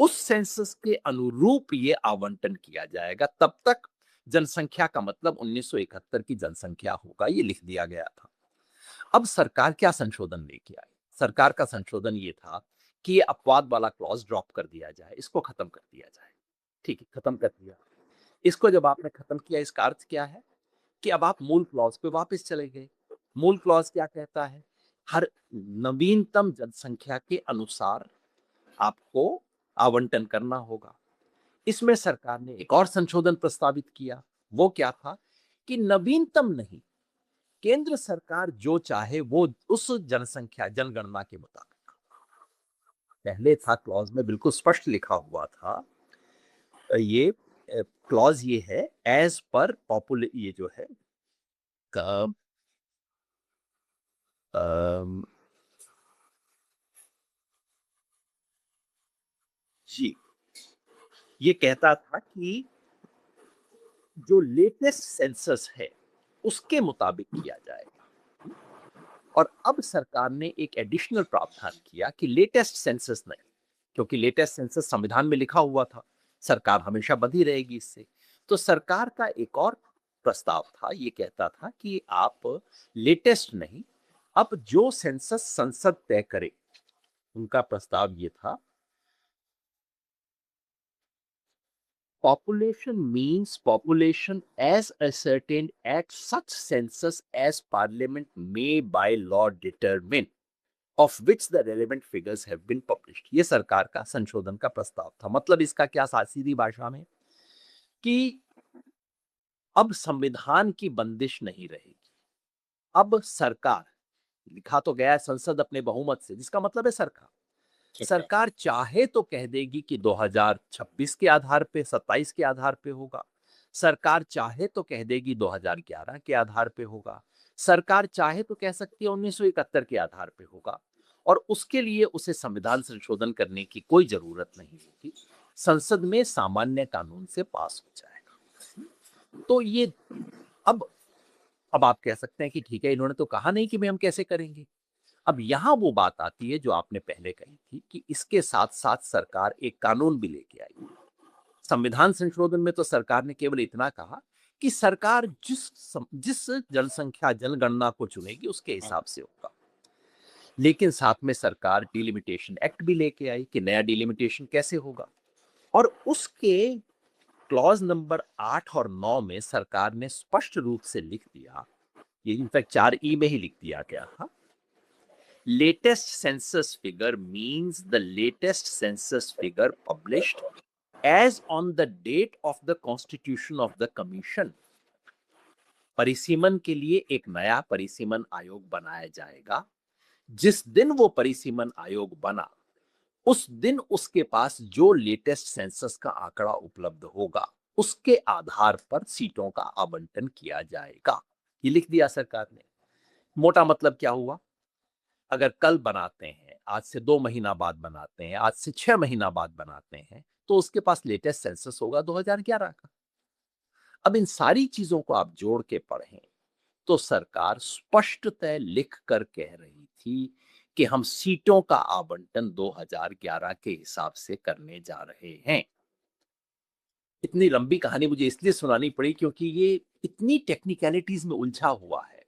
[SPEAKER 2] उस सेंसस के अनुरूप ये आवंटन किया जाएगा। तब तक जनसंख्या का मतलब 1971 की जनसंख्या होगा, ये लिख दिया गया था। अब सरकार क्या संशोधन लेके आई? सरकार का संशोधन ये था कि ये अपवाद वाला क्लॉज ड्रॉप कर दिया जाए, इसको खत्म कर दिया जाए। ठीक है, खत्म कर दिया। इसको जब आपने खत्म किया, इसका अर्थ क्या है कि अब आप मूल क्लॉज पे वापस चले गए। मूल क्लॉज क्या कहता है? हर नवीनतम जनसंख्या के अनुसार आपको आवंटन करना होगा। इसमें सरकार ने एक और संशोधन प्रस्तावित किया। वो क्या था कि नवीनतम नहीं, केंद्र सरकार जो चाहे वो उस जनसंख्या जनगणना के मुताबिक। पहले था क्लॉज में बिल्कुल स्पष्ट लिखा हुआ था, ये क्लॉज ये है, एज पर पॉपुले, ये जो है का, जी, ये कहता था कि जो लेटेस्ट सेंसस है उसके मुताबिक किया जाएगा। और अब सरकार ने एक एडिशनल प्रावधान किया कि लेटेस्ट सेंसस नहीं, क्योंकि लेटेस्ट सेंसस संविधान में लिखा हुआ था, सरकार हमेशा बंधी रहेगी इससे। तो सरकार का एक और प्रस्ताव था, ये कहता था कि आप लेटेस्ट नहीं, अब जो सेंसस संसद तय करे, उनका प्रस्ताव ये था, population means population as ascertained at such census as parliament may by law determine, of which the relevant figures have been published। ये सरकार का संशोधन का प्रस्ताव था। मतलब इसका क्या, सीधी भाषा में, कि अब संविधान की बंदिश नहीं रहेगी। अब सरकार, लिखा तो गया है संसद अपने बहुमत से, जिसका मतलब है सरकार चाहे तो कह देगी कि 2026 के आधार पे, 27 के आधार पे होगा। सरकार चाहे तो कह देगी 2011 के आधार पे होगा। सरकार चाहे तो कह सकती है 1971 के आधार पे होगा, और उसके लिए उसे संविधान संशोधन करने की कोई जरूरत नहीं होगी। संसद में सामान्य कानून से पास हो जाएगा। तो ये अब अब आप कह सकते हैं कि ठीक है, इन्होंने तो कहा नहीं कि हम कैसे करेंगे। अब यहां वो बात आती है जो आपने पहले कही थी कि इसके साथ साथ सरकार एक कानून भी लेके आई। संविधान संशोधन में तो सरकार ने केवल इतना कहा कि सरकार जिस जनसंख्या जनगणना को चुनेगी उसके हिसाब से होगा। लेकिन साथ में सरकार डिलिमिटेशन एक्ट भी लेके आई कि नया डिलिमिटेशन कैसे होगा, और उसके क्लॉज नंबर 8 और 9 में सरकार ने स्पष्ट रूप से लिख दिया, ये इनफैक्ट 4E में ही लिख दिया गया था, latest census figure means the latest census figure published as on the date of the constitution of the commission। परिसीमन के लिए एक नया परिसीमन आयोग बनाया जाएगा। जिस दिन वो परिसीमन आयोग बना, उस दिन उसके पास जो लेटेस्ट सेंसस का आंकड़ा उपलब्ध होगा, उसके आधार पर सीटों का आवंटन किया जाएगा। ये लिख दिया सरकार ने। मोटा मतलब क्या हुआ, अगर कल बनाते हैं, आज से 2 महीना बाद बनाते हैं, आज से 6 महीना बाद बनाते हैं, तो उसके पास लेटेस्ट सेंसस होगा 2011 का। अब इन सारी चीजों को आप जोड़ के पढ़ें तो सरकार स्पष्टतः लिख कर कह रही थी कि हम सीटों का आवंटन 2011 के हिसाब से करने जा रहे हैं। इतनी लंबी कहानी मुझे इसलिए सुनानी पड़ी क्योंकि ये इतनी टेक्निकलिटीज में उलझा हुआ है।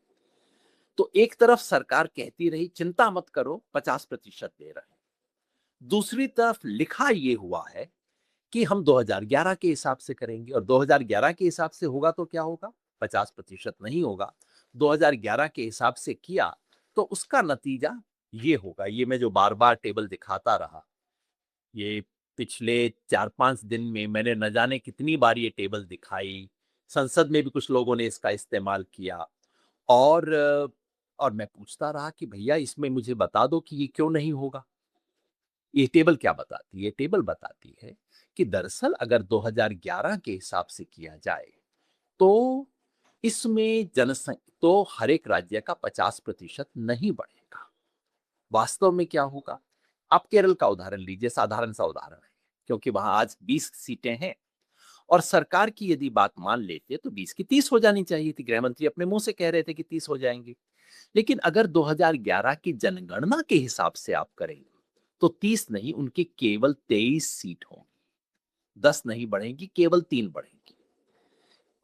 [SPEAKER 2] तो एक तरफ सरकार कहती रही चिंता मत करो, 50% दे रहे हैं। दूसरी तरफ लिखा ये हुआ है कि हम 2011 के हिसाब से करेंगे, और 2011 के हिसाब से होगा तो क्या होगा, 50% नहीं होगा। 2011 के हिसाब से किया तो उसका नतीजा ये होगा, ये मैं जो बार-बार टेबल दिखाता रहा, ये पिछले 4-5 दिन में मैंने न जाने कितनी बार ये टेबल दिखाई, संसद में भी कुछ लोगों ने इसका इस्तेमाल किया और और मैं पूछता रहा कि भैया इसमें मुझे बता दो कि ये क्यों नहीं होगा? ये टेबल क्या बताती है? ये टेबल बताती है कि दरअसल अगर 2011 के हिसाब से किया जाए, तो इसमें जनसंख तो हर एक राज्य का 50% नहीं बढ़ेगा। वास्तव में क्या होगा? आप केरल का उदाहरण लीजिए, साधारण सा उदाहरण है, क्योंकि वहाँ आज 20 सीटें हैं और सरकार की यदि बात मान लेते तो 20 की 30 हो जानी चाहिए थी। गृहमंत्री अपने मुँह से कह रहे थे कि 30 हो जाएँगी। लेकिन अगर 2011 की जनगणना के हिसाब से आप करें, तो 30 नहीं उनकी केवल 23 सीट होंगी। 10 नहीं बढ़ेंगी, केवल 3 बढ़ेंगी।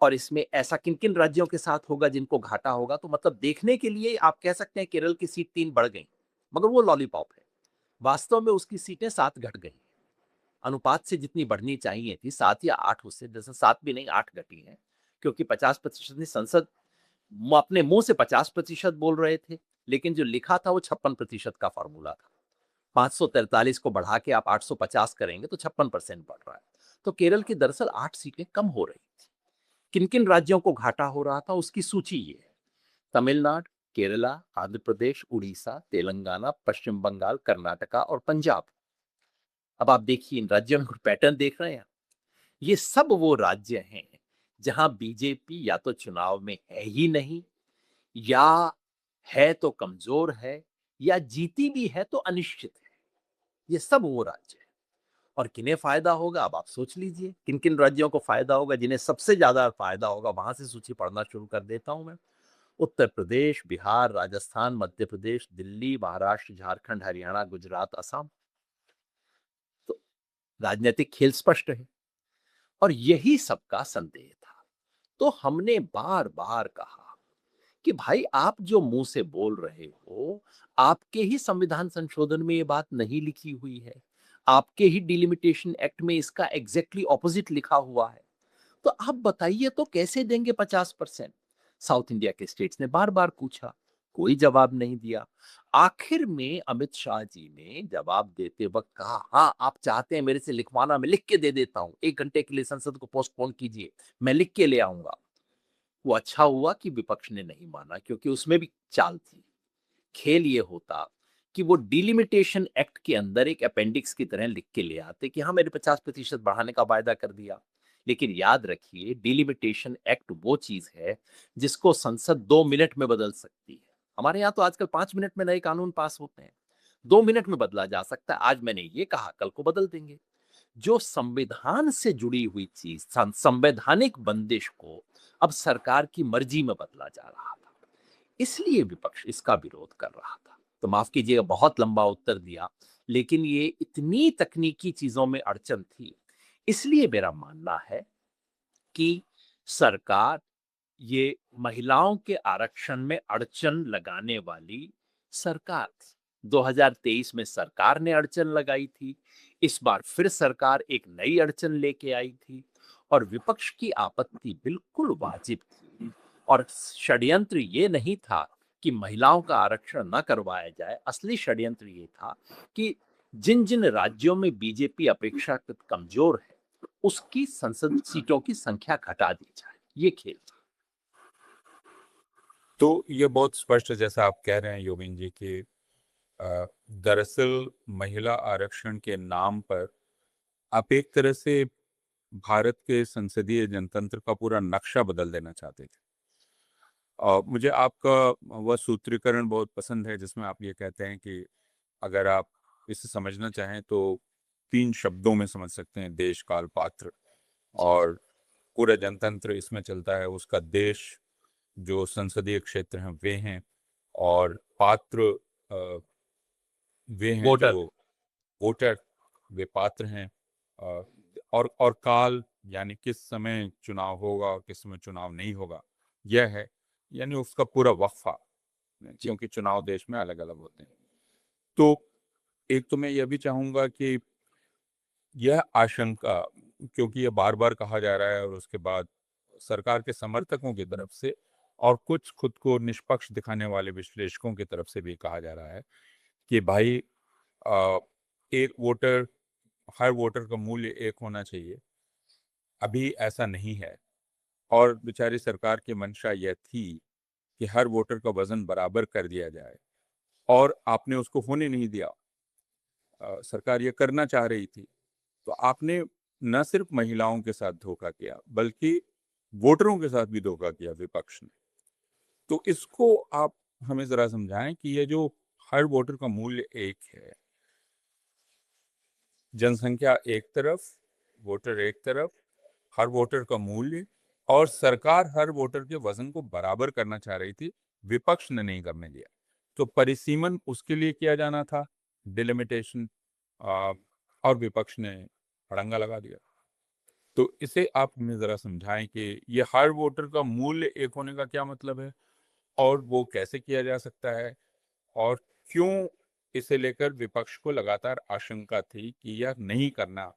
[SPEAKER 2] और इसमें ऐसा किन-किन राज्यों के साथ होगा जिनको घाटा होगा? तो मतलब देखने के लिए आप कह सकते हैं केरल की सीट 3 बढ़ गई, मगर वो लॉलीपॉप है। वास्तव में उसकी सीटें 7 घट गई। अनुपात से जितनी बढ़नी चाहिए थी 7 या 8 उससे जैसे 7 भी नहीं 8 घटी हैं, क्योंकि 50% ने संसद अपने मुँह से 50% बोल रहे थे, लेकिन जो लिखा था वो 56% का फ़ॉर्मूला था। 543 को बढ़ा के आप 850 करेंगे तो 56% बढ़ रहा है। तो केरल की दरअसल 8 सीटें कम हो रही थी। किन-किन राज्यों को घाटा हो रहा था उसकी सूची ये है। तमिलनाडु, केरला, आंध्र प्रदेश, उड़ीसा, तेलंगाना, पश्चिम बंगाल, कर्नाटका और पंजाब। अब आप देखिए इन राज्यों में कोई पैटर्न देख रहे हैं? ये सब वो राज्य हैं जहां बीजेपी या तो चुनाव में है ही नहीं या है तो कमजोर है या जीती भी है तो अनिश्चित है। ये सब वो राज्य है और किन्हें फायदा होगा अब आप सोच लीजिए किन किन राज्यों को फायदा होगा। जिन्हें सबसे ज्यादा फायदा होगा वहां से सूची पढ़ना शुरू कर देता हूं मैं। उत्तर प्रदेश, बिहार, राजस्थान, मध्य प्रदेश, दिल्ली, महाराष्ट्र, झारखंड, हरियाणा, गुजरात, असम। तो राजनीतिक खेल स्पष्ट है और यही सबका संदेह था। तो हमने बार बार कहा कि भाई आप जो मुंह से बोल रहे हो, आपके ही संविधान संशोधन में ये बात नहीं लिखी हुई है। आपके ही डिलिमिटेशन एक्ट में इसका एग्जैक्टली ऑपोजिट लिखा हुआ है। तो आप बताइए तो कैसे देंगे 50%? साउथ इंडिया के स्टेट्स ने बार बार पूछा, कोई जवाब नहीं दिया। आखिर में अमित शाह जी ने जवाब देते वक्त कहा, हाँ आप चाहते हैं मेरे से लिखवाना, मैं लिख के दे देता हूं, 1 घंटे के लिए संसद को पोस्टपोन कीजिए, मैं लिख के ले आऊंगा। वो अच्छा हुआ कि विपक्ष ने नहीं माना, क्योंकि उसमें भी चाल थी। खेल ये होता कि वो डिलिमिटेशन एक्ट के अंदर एक अपेंडिक्स की तरह लिख के ले आते कि हाँ मैंने 50% बढ़ाने का वायदा कर दिया। लेकिन याद रखिए डिलिमिटेशन एक्ट वो चीज है जिसको संसद 2 मिनट में बदल सकती है। हमारे यहाँ तो आजकल 5 मिनट में नए कानून पास होते हैं। 2 मिनट में बदला जा सकता है। आज मैंने ये कहा, कल को बदल देंगे। जो संविधान से जुड़ी हुई चीज, संवैधानिक बंदिश को अब सरकार की मर्जी में बदला जा रहा था। इसलिए विपक्ष इसका विरोध कर रहा था। तो माफ कीजिएगा बहुत लंबा उत्तर दिया, लेकिन ये इतनी तकनीकी चीजों में अड़चन थी। इसलिए मेरा मानना है कि सरकार ये महिलाओं के आरक्षण में अड़चन लगाने वाली सरकार थी। 2023 में सरकार ने अड़चन लगाई थी। इस बार फिर सरकार एक नई अड़चन लेके आई थी और विपक्ष की आपत्ति बिल्कुल वाजिब थी। और षड्यंत्र ये नहीं था कि महिलाओं का आरक्षण न करवाया जाए। असली षड्यंत्र ये था कि जिन जिन राज्यों में बीजेपी अपेक्षाकृत कमजोर है उसकी संसद सीटों की संख्या घटा दी जाए। ये खेल था।
[SPEAKER 1] तो ये बहुत स्पष्ट है जैसा आप कह रहे हैं योगेन जी कि दरअसल महिला आरक्षण के नाम पर आप एक तरह से भारत के संसदीय जनतंत्र का पूरा नक्शा बदल देना चाहते थे। मुझे आपका वह सूत्रीकरण बहुत पसंद है जिसमें आप ये कहते हैं कि अगर आप इसे समझना चाहें तो 3 शब्दों में समझ सकते हैं, देश, काल, पात्र।
[SPEAKER 2] जी।
[SPEAKER 1] और पूरा जनतंत्र इसमें चलता है, उसका देश जो संसदीय क्षेत्र हैं वे हैं और पात्र अ, वे हैं जो
[SPEAKER 2] वोटर।
[SPEAKER 1] वोटर, वे पात्र हैं। अ, और काल यानी किस समय चुनाव होगा किस समय चुनाव नहीं होगा, यह है यानी उसका पूरा वक्फा,
[SPEAKER 2] जी।
[SPEAKER 1] क्योंकि चुनाव देश में अलग अलग होते हैं। तो एक तो मैं यह भी चाहूंगा कि यह आशंका, क्योंकि यह बार बार कहा जा रहा है और उसके बाद सरकार के समर्थकों की तरफ से और कुछ खुद को निष्पक्ष दिखाने वाले विश्लेषकों की तरफ से भी कहा जा रहा है कि भाई एक वोटर हर वोटर का मूल्य एक होना चाहिए, अभी ऐसा नहीं है। और बेचारी सरकार की मंशा यह थी कि हर वोटर का वजन बराबर कर दिया जाए, और आपने उसको होने नहीं दिया। सरकार ये करना चाह रही थी, तो आपने न सिर्फ महिलाओं के साथ धोखा किया, बल्कि वोटरों के साथ भी धोखा किया विपक्ष ने। तो इसको आप हमें ज़रा समझाएँ कि ये जो हर वोटर का मूल्य एक है, जनसंख्या एक तरफ, वोटर एक तरफ, हर वोटर का मूल्य, और सरकार हर वोटर के वज़न को बराबर करना चाह रही थी, विपक्ष ने नहीं करने दिया। तो परिसीमन उसके लिए किया जाना था, डिलिमिटेशन, अ, और विपक्ष ने अड़ंगा लगा दिया। तो इसे आप हमें ज़रा समझाएँ कि ये हर वोटर का मूल्य एक होने का क्या मतलब है? और वो कैसे किया जा सकता है? और क्यों इसे लेकर विपक्ष को लगातार आशंका थी कि यह नहीं करना,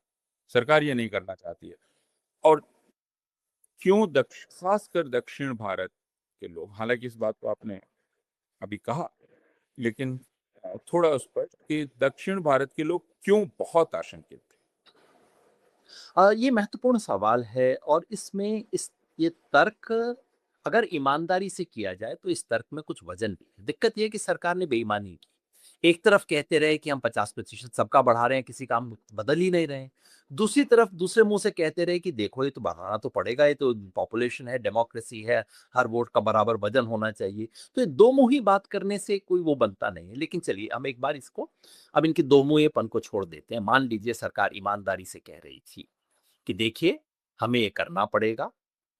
[SPEAKER 1] सरकार ये नहीं करना चाहती है? और क्यों खासकर दक्षिण भारत के लोग, हालाँकि इस बात को आपने अभी कहा, लेकिन थोड़ा उस पर कि दक्षिण भारत के लोग क्यों बहुत आशंकित थे?
[SPEAKER 2] ये महत्वपूर्ण सवाल है और इसमें इस ये तर्क अगर ईमानदारी से किया जाए तो इस तर्क में कुछ वजन भी है। दिक्कत ये है कि सरकार ने बेईमानी की। एक तरफ कहते रहे कि हम 50% सबका बढ़ा रहे हैं, किसी काम बदल ही नहीं रहे हैं। दूसरी तरफ दूसरे मुँह से कहते रहे कि देखो ये तो बढ़ाना तो पड़ेगा, ये तो पॉपुलेशन है, डेमोक्रेसी है, हर वोट का बराबर वजन होना चाहिए। तो ये दो मुँही बात करने से कोई वो बनता नहीं है। लेकिन चलिए हम एक बार इसको अब इनके दो मुँहेपन को छोड़ देते हैं। मान लीजिए सरकार ईमानदारी से कह रही थी कि देखिए, हमें ये करना पड़ेगा,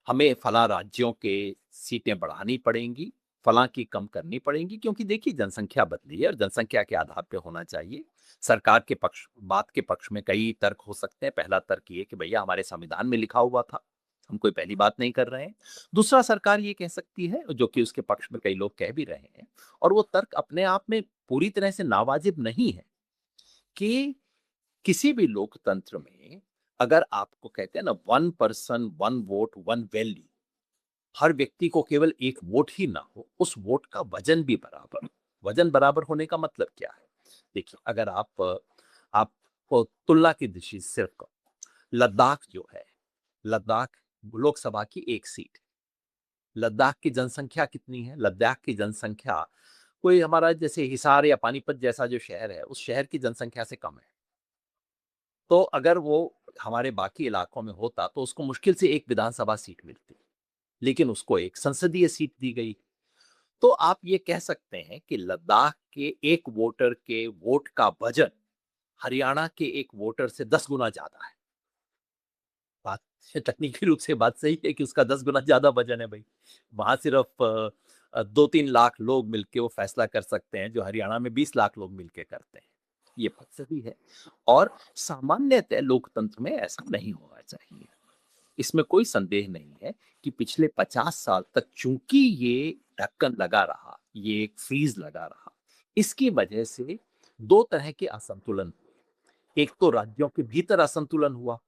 [SPEAKER 2] हमें फलाँ राज्यों के सीटें बढ़ानी पड़ेंगी, फलाँ की कम करनी पड़ेंगी क्योंकि देखिए जनसंख्या बदली है और जनसंख्या के आधार पे होना चाहिए। सरकार के पक्ष बात के पक्ष में कई तर्क हो सकते हैं। पहला तर्क ये कि भैया हमारे संविधान में लिखा हुआ था, हम कोई पहली बात नहीं कर रहे हैं। दूसरा सरकार ये कह सकती है, जो कि उसके पक्ष में कई लोग कह भी रहे हैं और वो तर्क अपने आप में पूरी तरह से नावाजिब नहीं है कि किसी भी लोकतंत्र में अगर आपको कहते हैं ना one person one vote one value, हर व्यक्ति को केवल एक वोट ही ना हो, उस वोट का वजन भी बराबर हो। वजन बराबर होने का मतलब क्या है? देखिए अगर आप तुलना की दृष्टि से सिर्फ कहो, लद्दाख जो है, लद्दाख लोकसभा की एक सीट। लद्दाख की जनसंख्या कितनी है? लद्दाख की जनसंख्या कोई हमारा जैसे हिसार या पानीपत जैसा जो शहर है, उस शहर की जनसंख्या से कम है। तो अगर वो हमारे बाकी इलाकों में होता तो उसको मुश्किल से एक विधानसभा सीट मिलती, लेकिन उसको एक संसदीय सीट दी गई। तो आप ये कह सकते हैं कि लद्दाख के एक वोटर के वोट का वजन हरियाणा के एक वोटर से 10 गुना ज्यादा है। बात तकनीकी रूप से बात सही है कि उसका 10 गुना ज्यादा वजन है भाई। वहां सिर्फ 2-3 लाख लोग मिलके वो फैसला कर सकते हैं, जो हरियाणा में 20 लाख लोग मिलके करते हैं। ये बात सही है और सामान्यतः लोकतंत्र में ऐसा नहीं होना चाहिए। इसमें कोई संदेह नहीं है कि पिछले 50 साल तक चूंकि ये ढक्कन लगा रहा, ये एक फ्रीज लगा रहा, इसकी वजह से दो तरह के असंतुलन हुए। एक तो राज्यों के भीतर असंतुलन हुआ।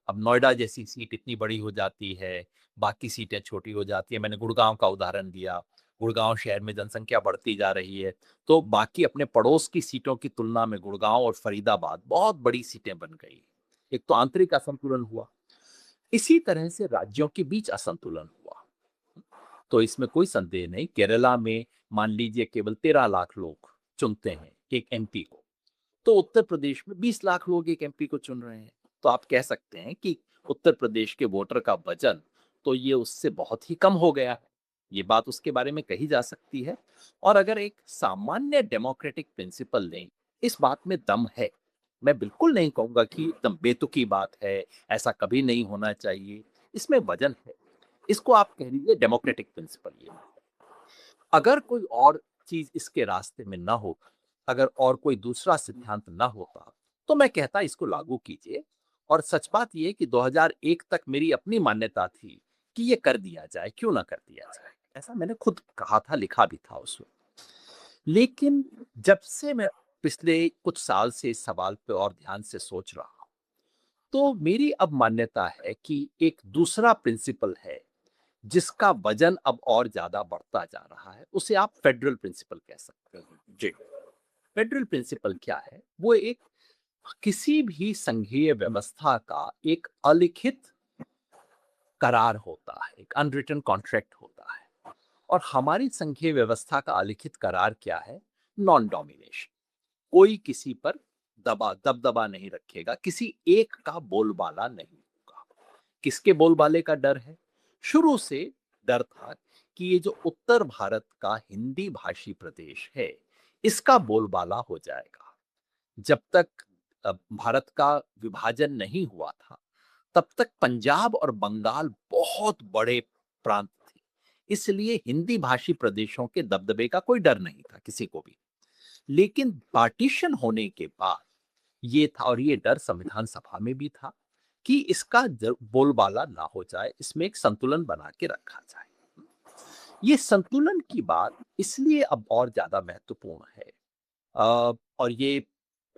[SPEAKER 2] अब नोएडा जैसी सीट इतनी बड़ी हो जाती है, बाकी सीटें छोटी हो जाती है। मैंने गुड़गांव का उदाहरण दिया। गुड़गांव शहर में जनसंख्या बढ़ती जा रही है, तो बाकी अपने पड़ोस की सीटों की तुलना में गुड़गांव और फरीदाबाद बहुत बड़ी सीटें बन गई। एक तो आंतरिक असंतुलन हुआ। इसी तरह से राज्यों के बीच असंतुलन हुआ। तो इसमें कोई संदेह नहीं, केरला में मान लीजिए केवल 13 लाख लोग चुनते हैं एक एमपी को, तो उत्तर प्रदेश में 20 लाख लोग एक एमपी को चुन रहे हैं। तो आप कह सकते हैं कि उत्तर प्रदेश के वोटर का वजन तो ये उससे बहुत ही कम हो गया है। ये बात उसके बारे में कही जा सकती है। और अगर एक सामान्य डेमोक्रेटिक प्रिंसिपल लें, इस बात में दम है। मैं बिल्कुल नहीं कहूंगा कि एकदम बेतुकी बात है, ऐसा कभी नहीं होना चाहिए। इसमें वजन है। इसको आप कह लीजिए डेमोक्रेटिक प्रिंसिपल ये। अगर कोई और चीज इसके रास्ते में ना हो, अगर और कोई दूसरा सिद्धांत ना होता, तो मैं कहता इसको लागू कीजिए। और सच बात ये कि 2001 तक मेरी अपनी मान्यता थी कि ये कर दिया जाए, क्यों ना कर दिया जाए। ऐसा मैंने खुद कहा था, लिखा भी था उस वक्त। लेकिन जब से मैं पिछले कुछ साल से इस सवाल पे और ध्यान से सोच रहा हूं, तो मेरी अब मान्यता है कि एक दूसरा प्रिंसिपल है जिसका वजन अब और ज्यादा बढ़ता जा रहा है। उसे आप फेडरल प्रिंसिपल कह सकते हैं। जी। फेडरल प्रिंसिपल क्या है? वो एक किसी भी संघीय व्यवस्था का एक अलिखित करार होता है, एक अनरिटन कॉन्ट्रैक्ट होता है। और हमारी संघीय व्यवस्था का अलिखित करार क्या है? Non domination. कोई किसी पर दबदबा नहीं रखेगा, किसी एक का बोलबाला नहीं होगा। किसके बोलबाले का डर है? शुरू से डर था कि ये जो उत्तर भारत का हिंदी भाषी प्रदेश है, इसका बोलबाला हो जाएगा। जब तक भारत का विभाजन नहीं हुआ था, तब तक पंजाब और बंगाल बहुत बड़े प्रांत थे। इसलिए हिंदी भाषी प्रदेशों के दबदबे का कोई डर नहीं था किसी को भी। लेकिन पार्टीशन होने के बाद ये था, और ये डर संविधान सभा में भी था, कि इसका बोलबाला ना हो जाए, इसमें एक संतुलन बना के रखा जाए। ये संतुलन की बात इसलिए अब और ज्यादा महत्वपूर्ण है, और ये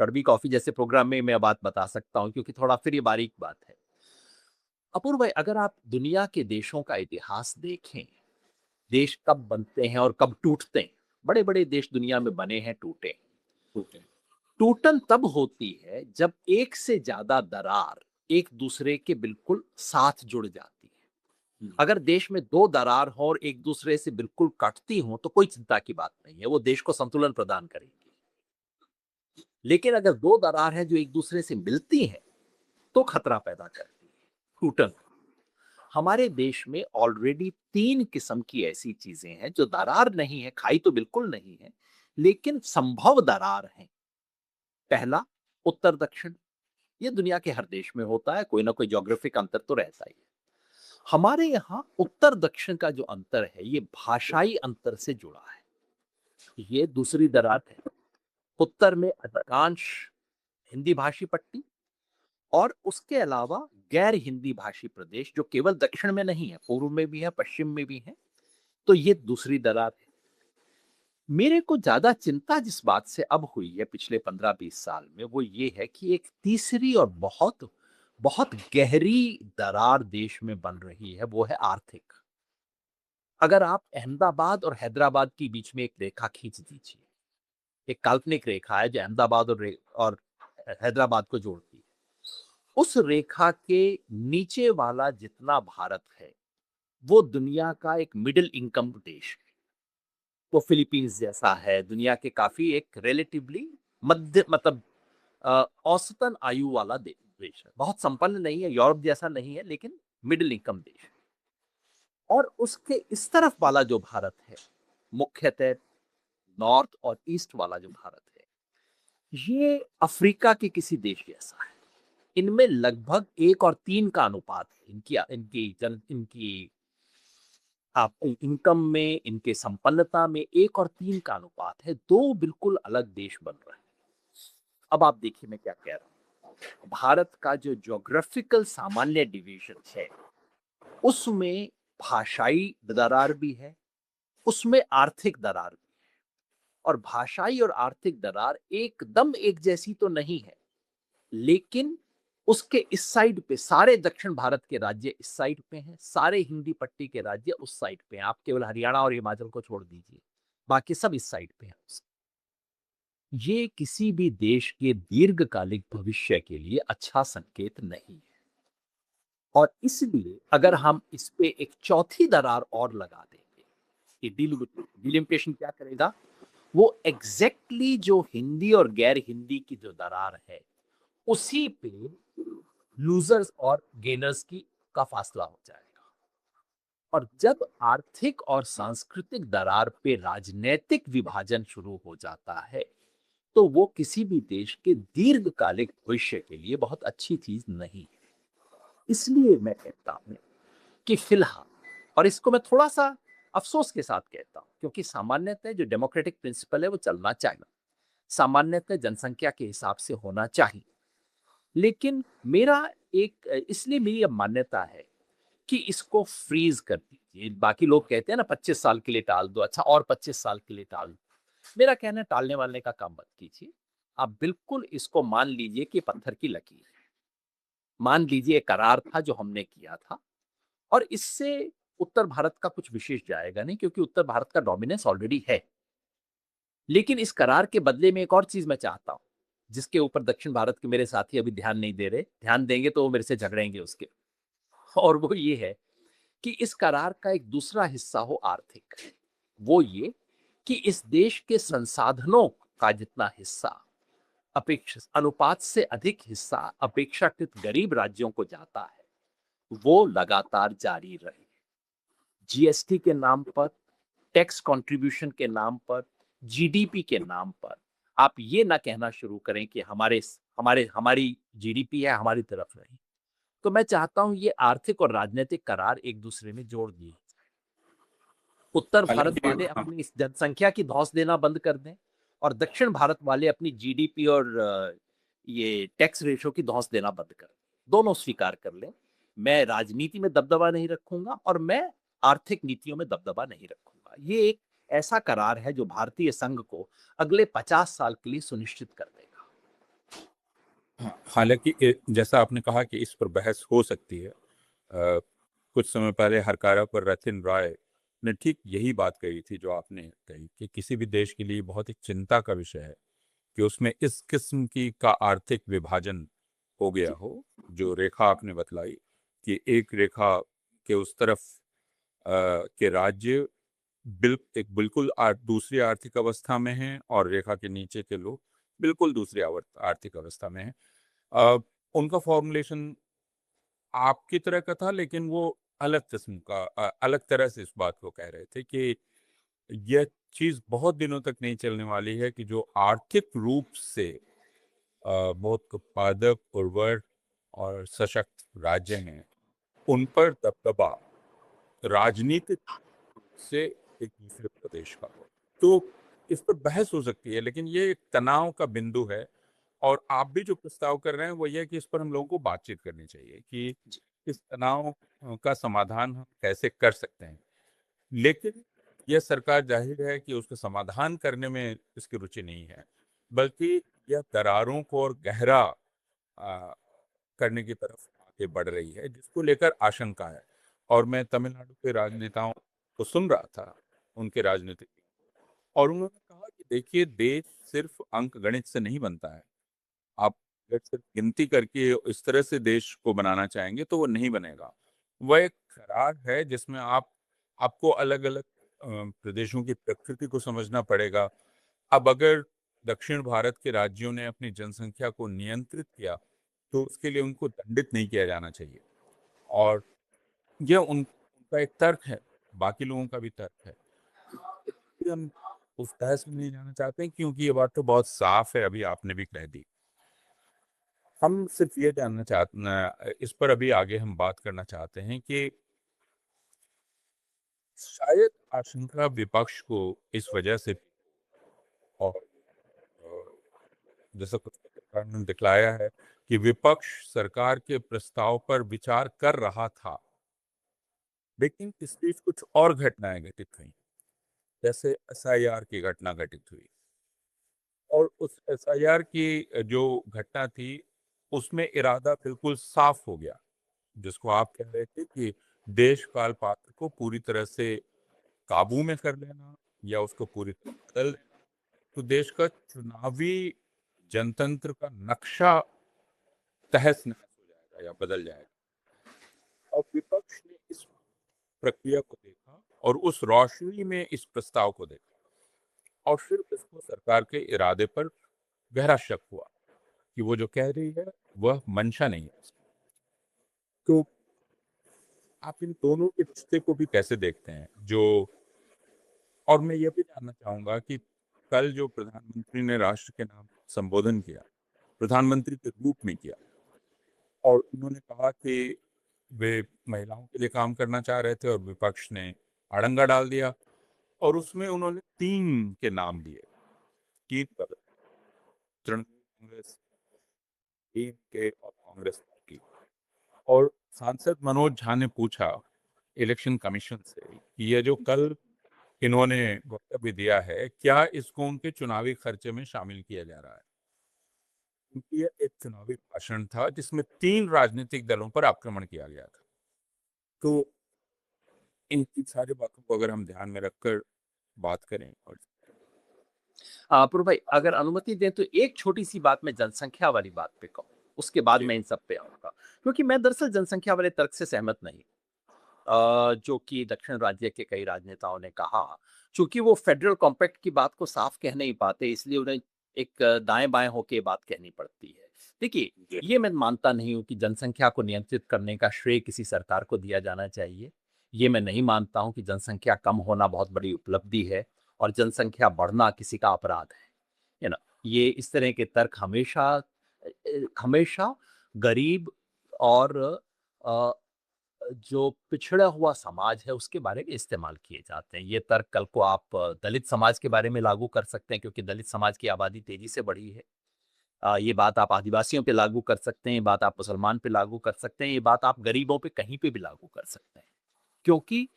[SPEAKER 2] कड़वी कॉफी जैसे प्रोग्राम में मैं बात बता सकता हूँ, क्योंकि थोड़ा फिर ये बारीक बात है। अपूर्व भाई, अगर आप दुनिया के देशों का इतिहास देखें, देश कब बनते हैं और कब टूटते हैं, बड़े बड़े देश दुनिया में बने हैं, टूटे।
[SPEAKER 1] ओके।
[SPEAKER 2] टूटन तब होती है जब एक से ज्यादा दरार एक दूसरे के बिल्कुल साथ जुड़ जाती है।
[SPEAKER 1] हुँ,
[SPEAKER 2] अगर देश में दो दरार हो और एक दूसरे से बिल्कुल कटती हो, तो कोई चिंता की बात नहीं है, वो देश को संतुलन प्रदान करेगी। लेकिन अगर दो दरार है जो एक दूसरे से मिलती है, तो खतरा पैदा करती है, टूटन। हमारे देश में ऑलरेडी तीन किस्म की ऐसी चीजें हैं जो दरार नहीं है, खाई तो बिल्कुल नहीं है, लेकिन संभव दरार है। पहला, उत्तर दक्षिण। ये दुनिया के हर देश में होता है, कोई ना कोई ज्योग्राफिक अंतर तो रहता ही है। हमारे यहाँ उत्तर दक्षिण का जो अंतर है, ये भाषाई अंतर से जुड़ा है। ये दूसरी दरार है। उत्तर में अधिकांश हिंदी भाषी पट्टी, और उसके अलावा गैर हिंदी भाषी प्रदेश जो केवल दक्षिण में नहीं है, पूर्व में भी है, पश्चिम में भी है। तो ये दूसरी दरार है। मेरे को ज्यादा चिंता जिस बात से अब हुई है पिछले 15-20 साल में, वो ये है कि एक तीसरी और बहुत बहुत गहरी दरार देश में बन रही है, वो है आर्थिक। अगर आप अहमदाबाद और हैदराबाद के बीच में एक रेखा खींच दीजिए, एक काल्पनिक रेखा है जो अहमदाबाद और हैदराबाद को जोड़ती है। उस रेखा के नीचे वाला जितना भारत है, वो दुनिया का एक मिडिल इनकम देश है। वो फिलीपींस जैसा है, दुनिया के काफी एक रिलेटिवली मध्य मतलब औसतन आयु वाला देश है। बहुत संपन्न नहीं है, यूरोप जैसा नहीं है, लेकिन मिडिल इनकम देश है। और उसके इस तरफ वाला जो भारत है, मुख्यतः नॉर्थ और ईस्ट वाला जो भारत है, ये अफ्रीका के किसी देश जैसा है। इनमें लगभग 1 और 3 का अनुपात है। इनकी आप इनकम में, इनके संपन्नता में 1 और 3 का अनुपात है। दो बिल्कुल अलग देश बन रहे हैं। अब आप देखिए मैं क्या कह रहा हूँ। भारत का जो ज्योग्राफिकल सामान्य डिवीजन है, उसमें भाषाई दरार भी है, उसमें आर्थिक दरार भी है। और भाषाई और आर्थिक दरार एकदम एक जैसी तो नहीं है, लेकिन उसके इस साइड पे सारे दक्षिण भारत के राज्य इस साइड पे हैं, सारे हिंदी पट्टी के राज्य उस साइड पे हैं। आप केवल हरियाणा और हिमाचल को छोड़ दीजिए, बाकी सब इस साइड पे हैं। ये किसी भी देश के दीर्घकालिक भविष्य के लिए अच्छा संकेत नहीं है। और इसलिए अगर हम इस पे एक चौथी दरार और लगा देंगे, ये डिलिमिटेशन क्या करेगा? वो एग्जैक्टली जो हिंदी और गैर हिंदी की जो दरार है, उसी पे लूजर्स और गेनर्स की का फासला हो जाएगा। और जब आर्थिक और सांस्कृतिक दरार पे राजनीतिक विभाजन शुरू हो जाता है, तो वो किसी भी देश के दीर्घकालिक भविष्य के लिए बहुत अच्छी चीज नहीं है। इसलिए मैं कहता हूं कि फिलहाल, और इसको मैं थोड़ा सा अफसोस के साथ कहता हूं, क्योंकि सामान्यतः जो डेमोक्रेटिक प्रिंसिपल है वो चलना चाहिए, सामान्यतः जनसंख्या के हिसाब से होना चाहिए। लेकिन मेरा इसलिए मेरी अब मान्यता है कि इसको फ्रीज कर दीजिए। बाकी लोग कहते हैं ना 25 साल के लिए टाल दो, अच्छा और 25 साल के लिए टाल दो। मेरा कहना है टालने वालने का काम मत कीजिए। आप बिल्कुल इसको मान लीजिए कि पत्थर की लकीर है। मान लीजिए करार था जो हमने किया था, और इससे उत्तर भारत का कुछ विशेष जाएगा नहीं, क्योंकि उत्तर भारत का डोमिनेंस ऑलरेडी है। लेकिन इस करार के बदले में एक और चीज़ मैं चाहता हूँ, जिसके ऊपर दक्षिण भारत के मेरे साथी अभी ध्यान नहीं दे रहे। ध्यान देंगे तो वो मेरे से झगड़ेंगे उसके। और वो ये है कि इस करार का एक दूसरा हिस्सा हो आर्थिक। वो ये कि इस देश के संसाधनों का जितना हिस्सा अपेक्षित अनुपात से अधिक हिस्सा अपेक्षाकृत गरीब राज्यों को जाता है, वो लगातार जारी रहे। जीएसटी के नाम पर, टैक्स कंट्रीब्यूशन के नाम पर, जीडीपी के नाम पर आप ये ना कहना शुरू करें कि हमारे हमारे हमारी जीडीपी है, हमारी तरफ नहीं। तो मैं चाहता हूं ये आर्थिक और राजनीतिक करार एक दूसरे में जोड़ दिए। उत्तर भारत
[SPEAKER 1] हालांकि
[SPEAKER 2] वाले अपनी इस जनसंख्या की धौंस देना बंद कर दें और दक्षिण भारत वाले अपनी जीडीपी और ये टैक्स रेशो की धौंस देना बंद कर दें। दोनों स्वीकार कर लें। मैं राजनीति में दबदबा नहीं रखूंगा और मैं आर्थिक नीतियों में दबदबा नहीं रखूंगा। ये एक ऐसा करार है जो भारतीय संघ को अगले 50 साल के लिए सुनिश्चित कर देगा।
[SPEAKER 1] हालांकि जैसा आपने कहा कि इस पर बहस हो सकती है, कुछ समय पहले हरकारा पर रतिन राय ने ठीक यही बात कही थी जो आपने कही कि किसी भी देश के लिए बहुत एक चिंता का विषय है कि उसमें इस किस्म की का आर्थिक विभाजन हो गया
[SPEAKER 2] जी।
[SPEAKER 1] हो। जो रेखा आपने बतलाई कि एक रेखा के उस तरफ के राज्य एक बिल्कुल दूसरी आर्थिक अवस्था में हैं और रेखा के नीचे के लोग बिल्कुल दूसरी आर्थिक अवस्था में हैं। अ, उनका फॉर्मुलेशन आपकी तरह का था, लेकिन वो अलग किस्म का अलग तरह से इस बात को कह रहे थे कि यह चीज बहुत दिनों तक नहीं चलने वाली है कि जो आर्थिक रूप से बहुत उत्पादक, उर्वर और सशक्त राज्य हैं, उन पर दबदबा राजनीतिक से एक दूसरे प्रदेश का हो। तो इस पर बहस हो सकती है, लेकिन ये एक तनाव का बिंदु है। और आप भी जो प्रस्ताव कर रहे हैं वो ये है कि इस पर हम लोगों को बातचीत करनी चाहिए कि
[SPEAKER 2] जी।
[SPEAKER 1] इस तनाव का समाधान हम कैसे कर सकते हैं। लेकिन यह सरकार जाहिर है कि उसका समाधान करने में इसकी रुचि नहीं है, बल्कि यह दरारों को और गहरा आ, करने की तरफ आगे बढ़ रही है, जिसको लेकर आशंका है। और मैं तमिलनाडु के राजनेताओं को सुन रहा था, उनके राजनीतिक, और उन्होंने कहा कि देखिए, देश सिर्फ अंक गणित से नहीं बनता है। आप अगर सिर्फ गिनती करके इस तरह से देश को बनाना चाहेंगे तो वो नहीं बनेगा। वह एक करार है जिसमें आपको अलग अलग प्रदेशों की प्रकृति को समझना पड़ेगा। अब अगर दक्षिण भारत के राज्यों ने अपनी जनसंख्या को नियंत्रित किया तो उसके लिए उनको दंडित नहीं किया जाना चाहिए। और यह उनका एक तर्क है, बाकी लोगों का भी तर्क है। इसलिए हम उस तहस में नहीं जाना चाहते हैं, क्योंकि ये बात तो बहुत साफ है, अभी आपने भी कह दी। हम सिर्फ ये जानना चाहते, इस पर अभी आगे हम बात करना चाहते हैं कि शायद आशंका विपक्ष को इस वजह से, और जैसा कुछ पत्रकार ने दिखलाया है कि विपक्ष सरकार के प्रस्ताव पर विचार कर रहा था, लेकिन इस बीच कुछ और घटनाएं घटित हुई, जैसे एसआईआर की घटना घटित हुई। और उस एसआईआर की जो घटना थी, उसमें इरादा बिल्कुल साफ हो गया, जिसको आप कह रहे थे कि देश काल पात्र को पूरी तरह से काबू में कर लेना या उसको पूरी तरह बदल देना। तो देश का चुनावी जनतंत्र का नक्शा तहस नहस हो जाएगा या बदल जाएगा। और विपक्ष ने इस प्रक्रिया को देखा और उस रोशनी में इस प्रस्ताव को देखा, और फिर इसको सरकार के इरादे पर गहरा शक हुआ कि वो जो कह रही है वह मंशा नहीं है। तो आप इन दोनों के रिश्ते को भी कैसे देखते हैं? जो और मैं ये भी जानना चाहूंगा कि कल जो प्रधानमंत्री ने राष्ट्र के नाम संबोधन किया, प्रधानमंत्री के रूप में किया, और उन्होंने कहा कि वे महिलाओं के लिए काम करना चाह रहे थे और विपक्ष ने अड़ंगा डाल दिया, और उसमें उन्होंने तीन के नाम लिए, तीन पद, तृणमूल कांग्रेस, के और कांग्रेस पार्टी। और सांसद मनोज झा ने पूछा इलेक्शन कमीशन से कि ये जो कल इन्होंने वक्तव्य दिया है, क्या इसको उनके चुनावी खर्चे में शामिल किया जा रहा है? क्योंकि ये एक चुनावी भाषण था जिसमें तीन राजनीतिक दलों पर आक्रमण किया गया था। तो इन सारी बातों को अगर हम ध्यान में रखकर बात करें, और
[SPEAKER 2] अपूर्व भाई, अगर अनुमति दें तो एक छोटी-सी बात मैं जनसंख्या वाली बात पे कहूँ, उसके बाद
[SPEAKER 1] जी।
[SPEAKER 2] मैं इन सब पे आऊँगा। क्योंकि मैं दरअसल जनसंख्या वाले तर्क से सहमत नहीं, जो कि दक्षिण राज्य के कई राजनेताओं ने कहा। चूँकि वो फेडरल कॉम्पैक्ट की बात को साफ कह नहीं पाते, इसलिए उन्हें एक दाएँ-बाएँ होके ये बात कहनी पड़ती है। देखिए,
[SPEAKER 1] जी।
[SPEAKER 2] ये मैं मानता नहीं हूँ कि जनसंख्या को नियंत्रित करने का श्रेय किसी सरकार को दिया जाना चाहिए। ये मैं नहीं मानता हूँ कि जनसंख्या कम होना बहुत बड़ी उपलब्धि है और जनसंख्या बढ़ना किसी का अपराध है। यू नो, ये इस तरह के तर्क हमेशा गरीब और अ, जो पिछड़ा हुआ समाज है उसके बारे में इस्तेमाल किए जाते हैं। ये तर्क कल को आप दलित समाज के बारे में लागू कर सकते हैं, क्योंकि दलित समाज की आबादी तेजी से बढ़ी है। ये बात आप आदिवासियों पे लागू कर सकते हैं, ये बात आप मुसलमान पे लागू कर सकते हैं, ये बात आप गरीबों पे कहीं पे भी लागू कर सकते हैं। क्योंकि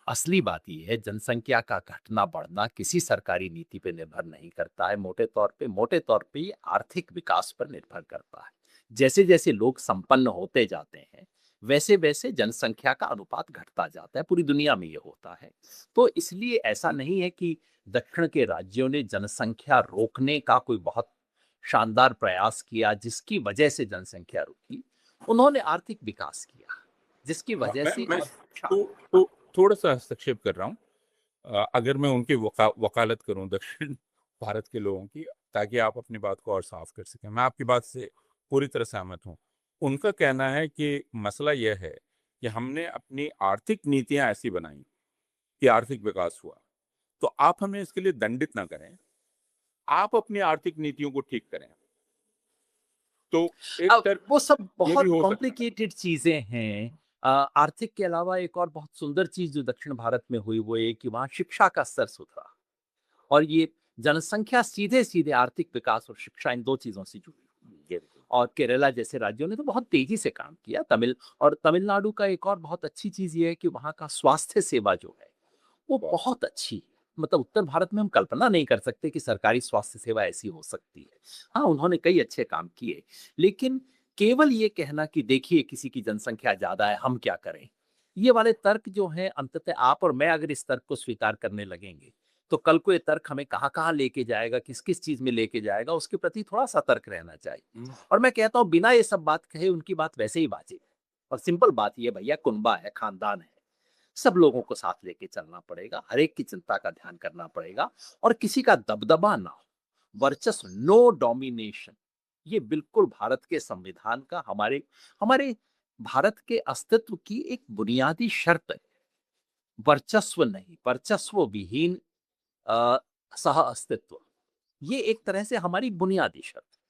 [SPEAKER 2] असली बात ये है, जनसंख्या का घटना बढ़ना किसी सरकारी नीति पे निर्भर नहीं करता है। मोटे तौर पे ये आर्थिक विकास पर निर्भर करता है। जैसे जैसे लोग संपन्न होते जाते हैं, वैसे वैसे जनसंख्या का अनुपात घटता जाता है। पूरी दुनिया में ये होता है। तो इसलिए ऐसा नहीं है कि दक्षिण के राज्यों ने जनसंख्या रोकने का कोई बहुत शानदार प्रयास किया जिसकी वजह से जनसंख्या रुकी। उन्होंने आर्थिक विकास किया जिसकी वजह से
[SPEAKER 1] मैं
[SPEAKER 2] अच्छा।
[SPEAKER 1] तो थोड़ा-सा हस्तक्षेप कर रहा हूँ। अगर मैं उनकी वकालत करूँ दक्षिण भारत के लोगों की, ताकि आप अपनी बात को और साफ कर सकें। मैं आपकी बात से पूरी तरह सहमत हूँ। उनका कहना है कि मसला यह है कि हमने अपनी आर्थिक नीतियाँ ऐसी बनाई कि आर्थिक विकास हुआ। तो आप हमें इसके लिए दंडित ना करें। आप अपनी आर्थिक नीतियों को ठीक करें। तो एक
[SPEAKER 2] अब
[SPEAKER 1] तर्क
[SPEAKER 2] वो सब
[SPEAKER 1] ये भी
[SPEAKER 2] बहुत
[SPEAKER 1] हो सकता है।
[SPEAKER 2] कॉम्प्लिकेटेड चीज़ें हैं। आर्थिक के अलावा एक और बहुत सुंदर चीज़ जो दक्षिण भारत में हुई वो ये कि वहाँ शिक्षा का स्तर सुधरा और ये जनसंख्या सीधे-सीधे आर्थिक विकास और शिक्षा इन 2 चीज़ों से जुड़ी हुई है। और केरला जैसे राज्यों ने तो बहुत तेज़ी से काम किया। तमिलनाडु का एक और बहुत अच्छी चीज़ ये है कि वहाँ का स्वास्थ्य सेवा जो है वो
[SPEAKER 1] बहुत
[SPEAKER 2] बहुत अच्छी है। मतलब उत्तर भारत में हम कल्पना नहीं कर सकते कि सरकारी स्वास्थ्य सेवा ऐसी हो सकती है। हाँ, उन्होंने कई अच्छे काम किए, लेकिन केवल ये कहना कि देखिए किसी की जनसंख्या ज़्यादा है, हम क्या करें? ये वाले तर्क जो हैं अंततः आप और मैं अगर इस तर्क को स्वीकार करने लगेंगे, तो कल को ये तर्क हमें कहाँ-कहाँ लेके जाएगा, किस-किस चीज़ में लेके जाएगा, उसके प्रति थोड़ा सतर्क रहना चाहिए।
[SPEAKER 1] हुँ।
[SPEAKER 2] और मैं कहता हूँ बिना ये सब बात कहे उनकी बात वैसे ही वाजिब है। और सिंपल बात ये है भैया कुनबा है, खानदान है। सब लोगों को साथ लेके चलना पड़ेगा, हर एक की चिंता का ध्यान करना पड़ेगा और किसी का दबदबा ना हो, वर्चस्व, नो डोमिनेशन। ये बिल्कुल भारत के संविधान का हमारे हमारे भारत के अस्तित्व की एक बुनियादी शर्त है। वर्चस्व नहीं, वर्चस्व विहीन अ, सह अस्तित्व। ये एक तरह से हमारी बुनियादी शर्त है।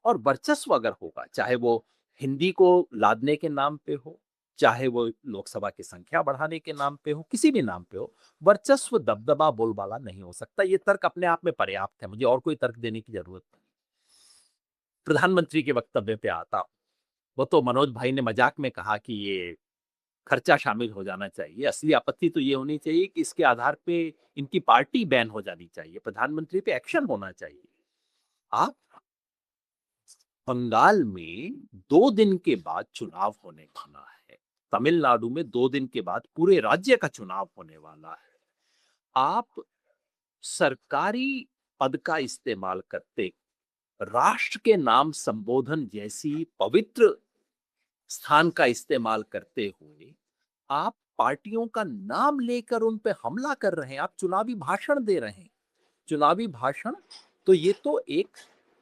[SPEAKER 2] और वर्चस्व अगर होगा, चाहे वो हिंदी को लादने के नाम पे हो, चाहे वो लोकसभा की संख्या बढ़ाने के नाम पे हो, किसी भी नाम पे हो, वर्चस्व, दबदबा, बोलबाला नहीं हो सकता। ये तर्क अपने आप में पर्याप्त है, मुझे और कोई तर्क देने की जरूरत नहीं। प्रधानमंत्री के वक्तव्य पे आता हूं। वो तो मनोज भाई ने मजाक में कहा कि ये खर्चा शामिल हो जाना चाहिए। असली आपत्ति तो ये होनी चाहिए कि इसके आधार पे इनकी पार्टी बैन हो जानी चाहिए, प्रधानमंत्री पे एक्शन होना चाहिए। आप बंगाल में 2 दिन के बाद चुनाव होने वाला है। तमिलनाडु में 2 दिन के बाद पूरे राज्य का चुनाव होने वाला है। आप सरकारी पद का इस्तेमाल करते, राष्ट्र के नाम संबोधन जैसी पवित्र स्थान का इस्तेमाल करते हुए, आप पार्टियों का नाम लेकर उन पे हमला कर रहे हैं, आप चुनावी भाषण दे रहे हैं। चुनावी भाषण, तो ये तो एक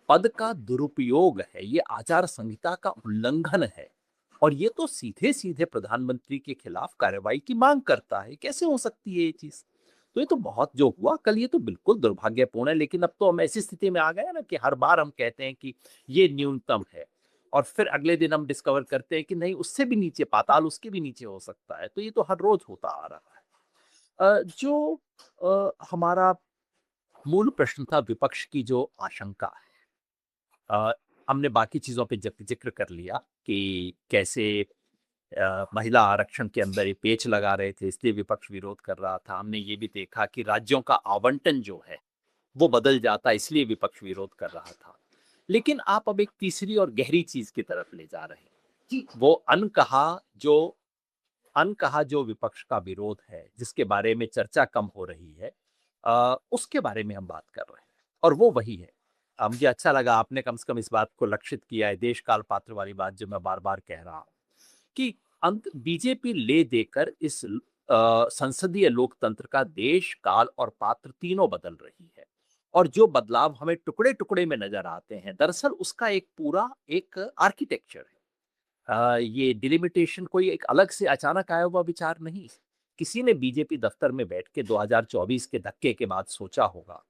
[SPEAKER 2] पद का दुरुपयोग है, ये आचार संहिता का उल्लंघन है और ये तो सीधे-सीधे प्रधानमंत्री के खिलाफ कार्रवाई की मांग करता है। कैसे हो सकती है ये चीज़? तो ये तो बहुत जो हुआ कल, ये तो बिल्कुल दुर्भाग्यपूर्ण है, लेकिन अब तो हम ऐसी स्थिति में आ गए हैं ना कि हर बार हम कहते हैं कि ये न्यूनतम है और फिर अगले दिन हम डिस्कवर करते हैं कि नहीं, उससे भी नीचे, पाताल उसके भी नीचे हो सकता है। तो ये तो हर रोज़ होता आ रहा है। जो हमारा मूल प्रश्न था विपक्ष की जो आशंका है, अ, हमने बाकी चीज़ों पे ज़िक्र कर लिया कि कैसे महिला आरक्षण के अंदर ये पेच लगा रहे थे, इसलिए विपक्ष विरोध कर रहा था। हमने ये भी देखा कि राज्यों का आवंटन जो है, वो बदल जाता, इसलिए विपक्ष विरोध कर रहा था। लेकिन आप अब एक तीसरी और गहरी चीज़ की तरफ ले जा रहे हैं कि वो जो अनकहा जो विपक्ष का विरोध है, जिसके बारे में चर्चा कम हो रही है, उसके बारे में हम बात कर रहे हैं। और वो वही है। मुझे अच्छा लगा आपने कम से कम इस बात को लक्षित किया है, देश काल पात्र वाली बात जो मैं बार-बार कह रहा हूँ, कि अंत बीजेपी ले देकर इस संसदीय लोकतंत्र का देश, काल और पात्र तीनों बदल रही है। और जो बदलाव हमें टुकड़े-टुकड़े में नज़र आते हैं, दरअसल उसका एक पूरा एक आर्किटेक्चर है। ये डिलिमिटेशन कोई एक अलग से अचानक आया हुआ विचार नहीं। किसी ने बीजेपी दफ्तर में बैठ के 2024 के धक्के के बाद सोचा होगा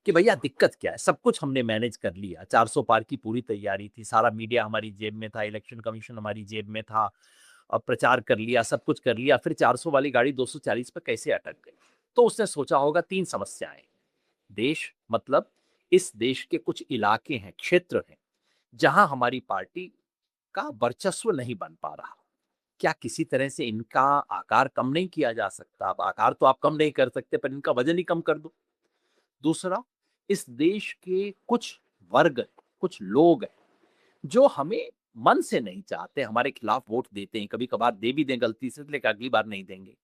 [SPEAKER 2] कि भैया दिक्कत क्या है? सब कुछ हमने मैनेज कर लिया, 400 पार की पूरी तैयारी थी, सारा मीडिया हमारी जेब में था, इलेक्शन कमीशन हमारी जेब में था, प्रचार कर लिया, सब कुछ कर लिया, फिर 400 वाली गाड़ी 240 पे कैसे अटक गई? तो उसने सोचा होगा 3 समस्याएँ, देश मतलब इस देश के कुछ इलाके हैं, क्षेत्र हैं, जहाँ हमारी पार्टी का वर्चस्व नहीं बन पा रहा। क्या किसी तरह से इनका आकार कम नहीं किया जा सकता? अब आकार तो आप कम नहीं कर सकते, पर इनका वजन ही कम कर दो। दूसरा, इस देश के कुछ वर्ग, कुछ लोग हैं, जो हमें मन से नहीं चाहते, हमारे खिलाफ वोट देते हैं, कभी-कभार दे भी दें गलती से, लेकिन अगली बार नहीं देंगे।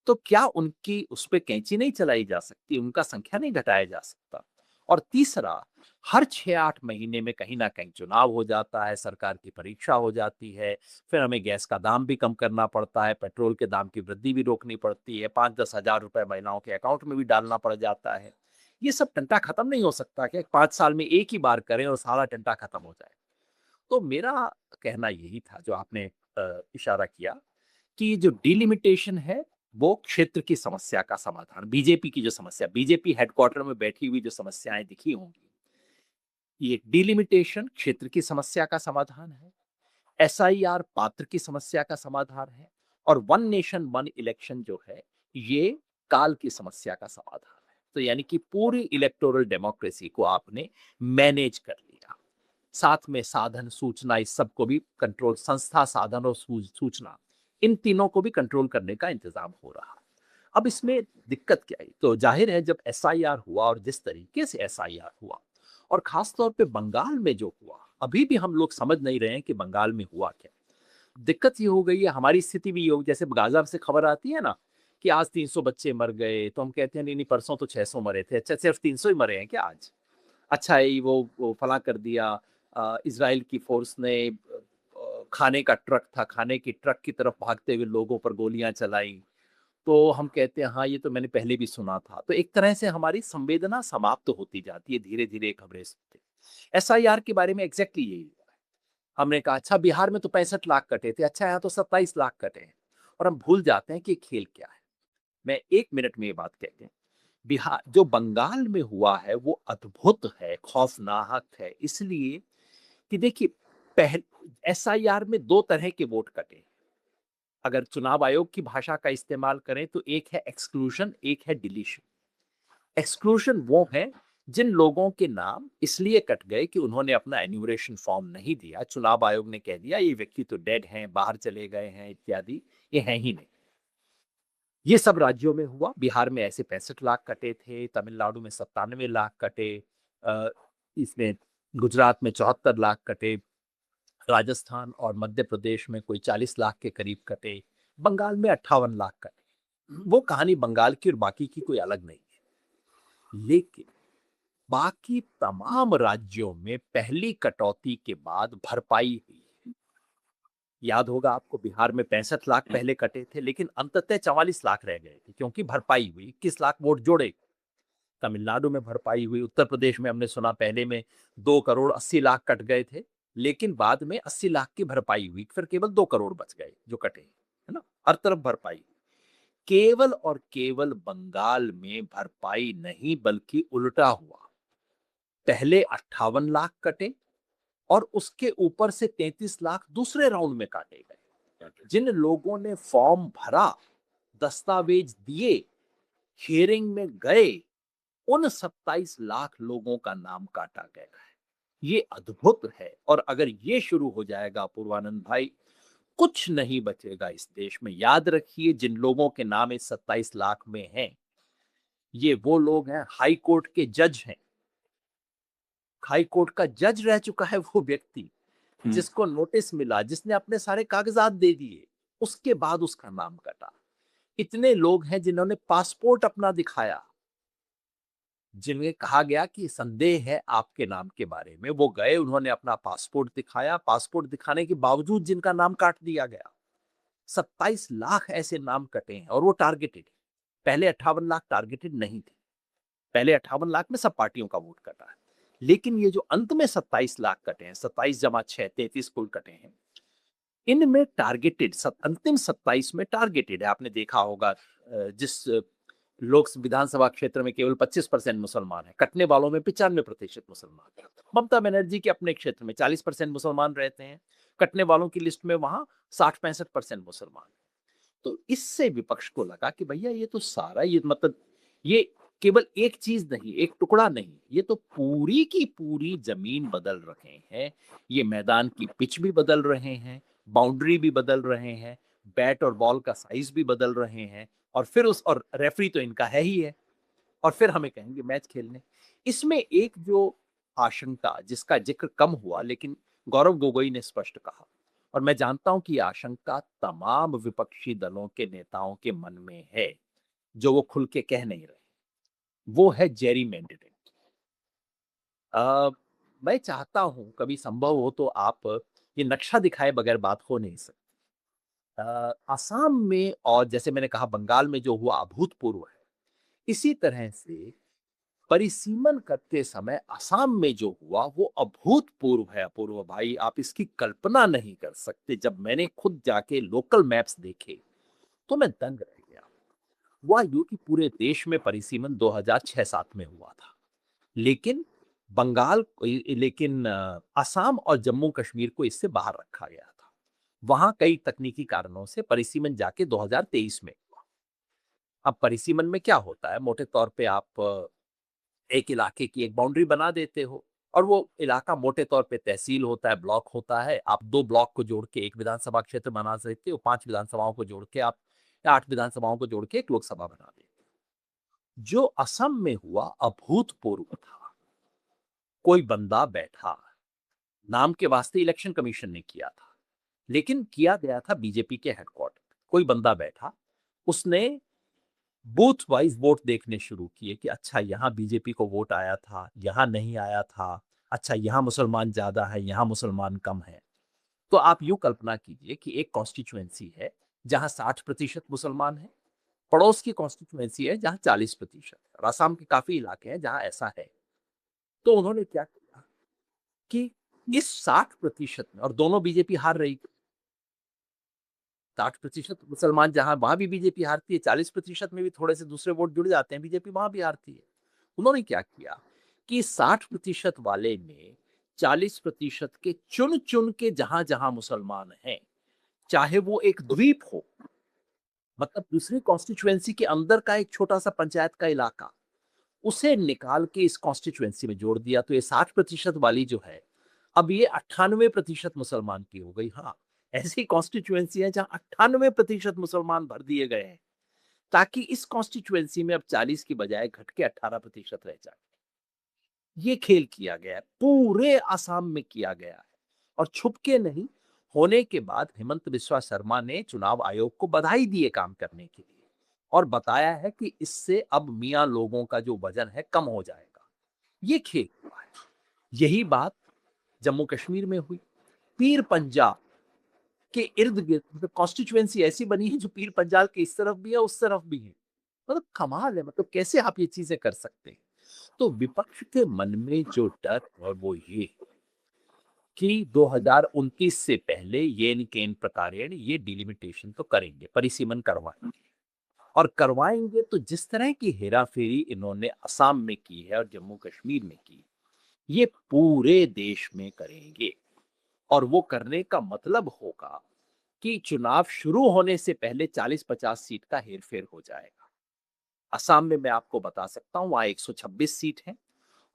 [SPEAKER 2] तो क्या उनकी उस पे कैंची नहीं चलाई जा सकती, उनका संख्या नहीं घटाया जा सकता? और तीसरा, हर 6-8 महीने में कहीं न कहीं चुनाव हो जाता है, सरकार की परीक्षा हो जाती है, फिर हमें गैस का दाम भी कम करना पड़ता है, पेट्रोल के दाम की वृद्धि भी रोकनी पड़ती है, 5-10 हज़ार रुपए महिलाओं के अकाउंट में भी डालना पड़ जाता है। ये सब टंटा खत्म नहीं हो सकता क्या? 5 साल में एक ही बार करें और सारा टंटा खत्म हो जाए। तो मेरा कहना यही था जो आपने इशारा किया कि ये जो डिलिमिटेशन है, वो क्षेत्र की समस्या का समाधान, बीजेपी की जो समस्या, बीजेपी हेडक्वार्टर में बैठी हुई जो समस्याएँ दिखी होंगी, ये डिलिमिटेशन क्षेत्र की समस्या का समाधान है, एसआईआर पात्र की समस्या का समाधान है और वन नेशन वन इलेक्शन जो है, ये काल की समस्या का समाधान है। तो यानी कि पूरी इलेक्टोरल डेमोक्रेसी को आपने मैनेज कर लिया। साथ में साधन, सूचना इस सब को भी कंट्रोल, संस्था, साधन और सूचना, इन तीनों को भी कंट्रोल करने का इंतज़ाम हो रहा। अब इसमें दिक्कत क्या आई? तो ज़ाहिर है जब एसआईआर हुआ और जिस तरीके से एसआईआर हुआ और ख़ास तौर पे बंगाल में जो हुआ, अभी भी हम लोग समझ नहीं रहे हैं कि बंगाल में हुआ क्या? दिक्कत ये हो गई है, हमारी स्थिति भी ये हो, जैसे गाज़ा से खबर आती है ना कि आज 300 बच्चे मर गए, तो हम कहते हैं नहीं-नहीं परसों तो 600 मरे थे। अच्छा सिर्फ 300 ही मरे हैं क्या आज? अच्छा है वो फलाँ कर दिया। इज़राइल की फ़ोर्स ने खाने का ट्रक था, खाने की ट्रक की तरफ भागते हुए लोगों पर गोलियाँ चलाई। तो हम कहते हैं हाँ, ये तो मैंने पहले भी सुना था। तो एक तरह से हमारी संवेदना समाप्त होती जाती है धीरे-धीरे खबरें सुनते। एसआईआर के बारे में एग्ज़ैक्टली यही हुआ है। हमने कहा अच्छा बिहार में तो 65 लाख कटे थे, अच्छा यहाँ तो 27 लाख कटे हैं और हम भूल जाते हैं कि खेल क्या है। मैं 1 मिनट में ये बात कह के बिहार जो बंगाल में हुआ है वो अद्भुत है, खौफनाक है इसलिए कि देखिए पहल एसआईआर में 2 तरह के वोट कटे। अगर चुनाव आयोग की भाषा का इस्तेमाल करें तो एक है एक्सक्लूजन, एक है डिलीशन। एक्सक्लूजन वो है जिन लोगों के नाम इसलिए कट गए कि उन्होंने अपना एन्यूमरेशन फॉर्म नहीं दिया। चुनाव आयोग ने कह दिया ये व्यक्ति तो डेड हैं, बाहर चले गए हैं इत्यादि, ये हैं ही नहीं। ये सब राज्यों में हुआ, बिहार में ऐसे 65 लाख कटे थे, तमिलनाडु में 97 लाख कटे, अ, इसमें गुजरात में 74 लाख कटे, राजस्थान और मध्य प्रदेश में कोई 40 लाख के करीब कटे, बंगाल में 58 लाख कटे। वो कहानी बंगाल की और बाकी की कोई अलग नहीं है। लेकिन बाकी तमाम राज्यों में पहली कटौती के बाद भरपाई हुई। याद होगा आपको बिहार में 65 लाख पहले कटे थे, लेकिन अंततः 44 लाख रह गए थे क्योंकि भरपाई हुई, 21 लाख वोट जोड़े। तमिलनाडु में भरपाई हुई, उत्तर प्रदेश में हमने सुना पहले में 2 करोड़ 80 लाख कट गए थे, लेकिन बाद में 80 लाख की भरपाई हुई, फिर केवल 2 करोड़ बच गए जो कटे, है ना? हर तरफ भरपाई। केवल और केवल बंगाल में भरपाई नहीं बल्कि उल्टा हुआ। पहले 58 लाख कटे और उसके ऊपर से 33 लाख दूसरे राउंड में काटे गए। जिन लोगों ने फॉर्म भरा, दस्तावेज दिए, हियरिंग में गए, उन 27 लाख लोगों का नाम काटा गया है। ये अद्भुत है और अगर ये शुरू हो जाएगा पूर्वानंद भाई, कुछ नहीं बचेगा इस देश में। याद रखिए जिन लोगों के नाम इस 27 लाख में हैं, ये वो लोग हैं हाई कोर्ट के जज हैं। हाई कोर्ट का जज रह चुका है वो व्यक्ति, जिसको नोटिस मिला, जिसने अपने सारे कागजात दे दिए, उसके बाद उसका नाम कटा। इतने लोग हैं जिन्होंने पासपोर्ट अपना दिखाया, जिन्हें कहा गया कि संदेह है आपके नाम के बारे में। वो गए, उन्होंने अपना पासपोर्ट दिखाया, पासपोर्ट दिखाने के बावजूद जिनका नाम काट दिया गया। 27 लाख ऐसे नाम कटे हैं और वो टारगेटेड है। पहले 58 लाख टारगेटेड नहीं थे। पहले 58 लाख में सब पार्टियों का वोट कटा है। लेकिन ये जो अंत में 27 लाख कटे हैं, 27 जमा 6 33 कुल कटे हैं, इनमें टारगेटेड अंतिम 27 में टारगेटेड है। आपने देखा होगा जिस लोक विधानसभा क्षेत्र में केवल 25% मुसलमान है, कटने वालों में 95% मुसलमान है। ममता बनर्जी के अपने क्षेत्र में 40% मुसलमान रहते हैं, कटने वालों की लिस्ट में वहां 60-65% मुसलमान। तो इससे विपक्ष को लगा कि भैया ये तो सारा ये मतलब ये केवल एक चीज नहीं, एक टुकड़ा नहीं, ये तो पूरी की पूरी जमीन बदल रहे हैं। ये मैदान की पिच भी बदल रहे हैं, बाउंड्री भी बदल रहे हैं, बैट और बॉल का साइज भी बदल रहे हैं, और फिर उस और रेफरी तो इनका है ही है, और फिर हमें कहेंगे मैच खेलने। इसमें एक जो आशंका जिसका जिक्र कम हुआ, लेकिन गौरव गोगोई ने स्पष्ट कहा, और मैं जानता हूं कि यह आशंका तमाम विपक्षी दलों के नेताओं के मन में है, जो वो खुल के कह नहीं रहे, वो है जेरी मेंडरिंग। मैं चाहता हूं कभी संभव हो तो आप ये नक्शा दिखाए बगैर बात हो नहीं सकती। असम में और जैसे मैंने कहा बंगाल में जो हुआ अभूतपूर्व है, इसी तरह से परिसीमन करते समय असम में जो हुआ वो अभूतपूर्व है। अपूर्व भाई, आप इसकी कल्पना नहीं कर सकते। जब मैंने खुद जाके लोकल मैप्स देखे तो मैं दंग रह गया। हुआ यूं कि पूरे देश में परिसीमन 2006-7 में हुआ था, लेकिन असम और जम्मू कश्मीर को इससे बाहर रखा गया था। वहां कई तकनीकी कारणों से परिसीमन जाके 2023 में हुआ। अब परिसीमन में क्या होता है, मोटे तौर पे आप एक इलाके की एक बाउंड्री बना देते हो, और वो इलाका मोटे तौर पे तहसील होता है, ब्लॉक होता है। आप 2 ब्लॉक को जोड़ के एक विधानसभा क्षेत्र बना सकते हो, 5 विधानसभाओं को जोड़ के आप, या 8 विधानसभाओं को जोड़ के एक लोकसभा बना देते हो। जो असम में हुआ अभूतपूर्व था। कोई बंदा बैठा, नाम के वास्ते इलेक्शन कमीशन ने किया था, लेकिन किया गया था बीजेपी के हेडक्वार्टर। कोई बंदा बैठा, उसने बूथ वाइज वोट देखने शुरू किए कि अच्छा यहाँ बीजेपी को वोट आया था, यहाँ नहीं आया था, अच्छा यहाँ मुसलमान ज्यादा है, यहाँ मुसलमान कम है। तो आप यूं कल्पना कीजिए कि एक कॉन्स्टिट्यूएंसी है जहां 60% मुसलमान है, पड़ोस की कॉन्स्टिट्यूएंसी है जहां 40% है, और आसाम के काफी इलाके हैं जहां ऐसा है। तो उन्होंने क्या किया कि इस 60% में, और दोनों बीजेपी हार रही, 60% मुसलमान जहां, वहां भी बीजेपी हारती है, 40% में भी थोड़े से दूसरे वोट जुड़ जाते हैं, बीजेपी वहां भी हारती है। उन्होंने क्या किया कि 60% वाले में 40% के चुन चुन के जहां जहां मुसलमान हैं, चाहे वो एक द्वीप हो, मतलब दूसरी कॉन्स्टिट्यूएंसी के अंदर का एक छोटा सा पंचायत का इलाका, उसे निकाल के इस कॉन्स्टिट्यूएंसी में जोड़ दिया। तो ये 60% वाली जो है, अब ये 98% मुसलमान की हो गई। हाँ, ऐसी कॉन्स्टिट्यूएंसी है जहां 98% मुसलमान भर दिए गए हैं, ताकि इस कॉन्स्टिट्यूएंसी में अब 40 की बजाय घट के 18% रह जाए। ये खेल किया गया है, पूरे आसाम में किया गया है, और छुप के नहीं। होने के बाद हेमंत बिस्वा शर्मा ने चुनाव आयोग को बधाई दी है काम करने के लिए, और बताया है कि इससे अब मियां लोगों का जो वजन है कम हो जाएगा। ये खेल हुआ है। यही बात जम्मू कश्मीर में हुई। पीर पंजाल के इर्द गिर्द मतलब कॉन्स्टिट्यूएंसी ऐसी बनी है जो पीर पंजाल के इस तरफ भी है, उस तरफ भी है। मतलब कमाल है, मतलब कैसे आप ये चीजें कर सकते हैं। तो विपक्ष के मन में जो डर है वो ये कि 2029 से पहले ये केन प्रकारेण ये डिलिमिटेशन तो करेंगे, परिसीमन करवाएंगे, और करवाएंगे तो जिस तरह की हेराफेरी इन्होंने असम में की है और जम्मू कश्मीर में की, ये पूरे देश में करेंगे। और वो करने का मतलब होगा कि चुनाव शुरू होने से पहले 40-50 सीट का हेरफेर हो जाएगा। असम में मैं आपको बता सकता हूं वहां 126 सीट है,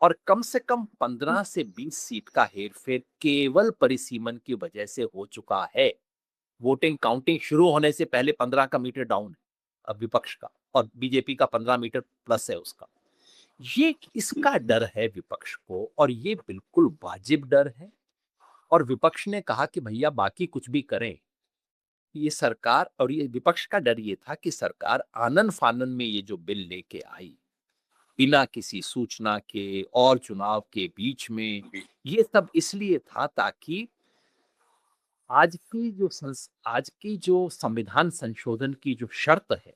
[SPEAKER 2] और कम से कम 15 से 20 सीट का हेरफेर केवल परिसीमन की वजह से हो चुका है। वोटिंग काउंटिंग शुरू होने से पहले 15 का मीटर डाउन है अब विपक्ष का, और बीजेपी का 15 मीटर प्लस है उसका। ये इसका डर है विपक्ष को, और ये बिल्कुल वाजिब डर है। और विपक्ष ने कहा कि भैया बाकी कुछ भी करें, ये सरकार, और ये विपक्ष का डर ये था कि सरकार आनन फानन में ये जो बिल लेके आई, बिना किसी सूचना के और चुनाव के बीच में, ये सब इसलिए था ताकि आज की जो संविधान संशोधन की जो शर्त है,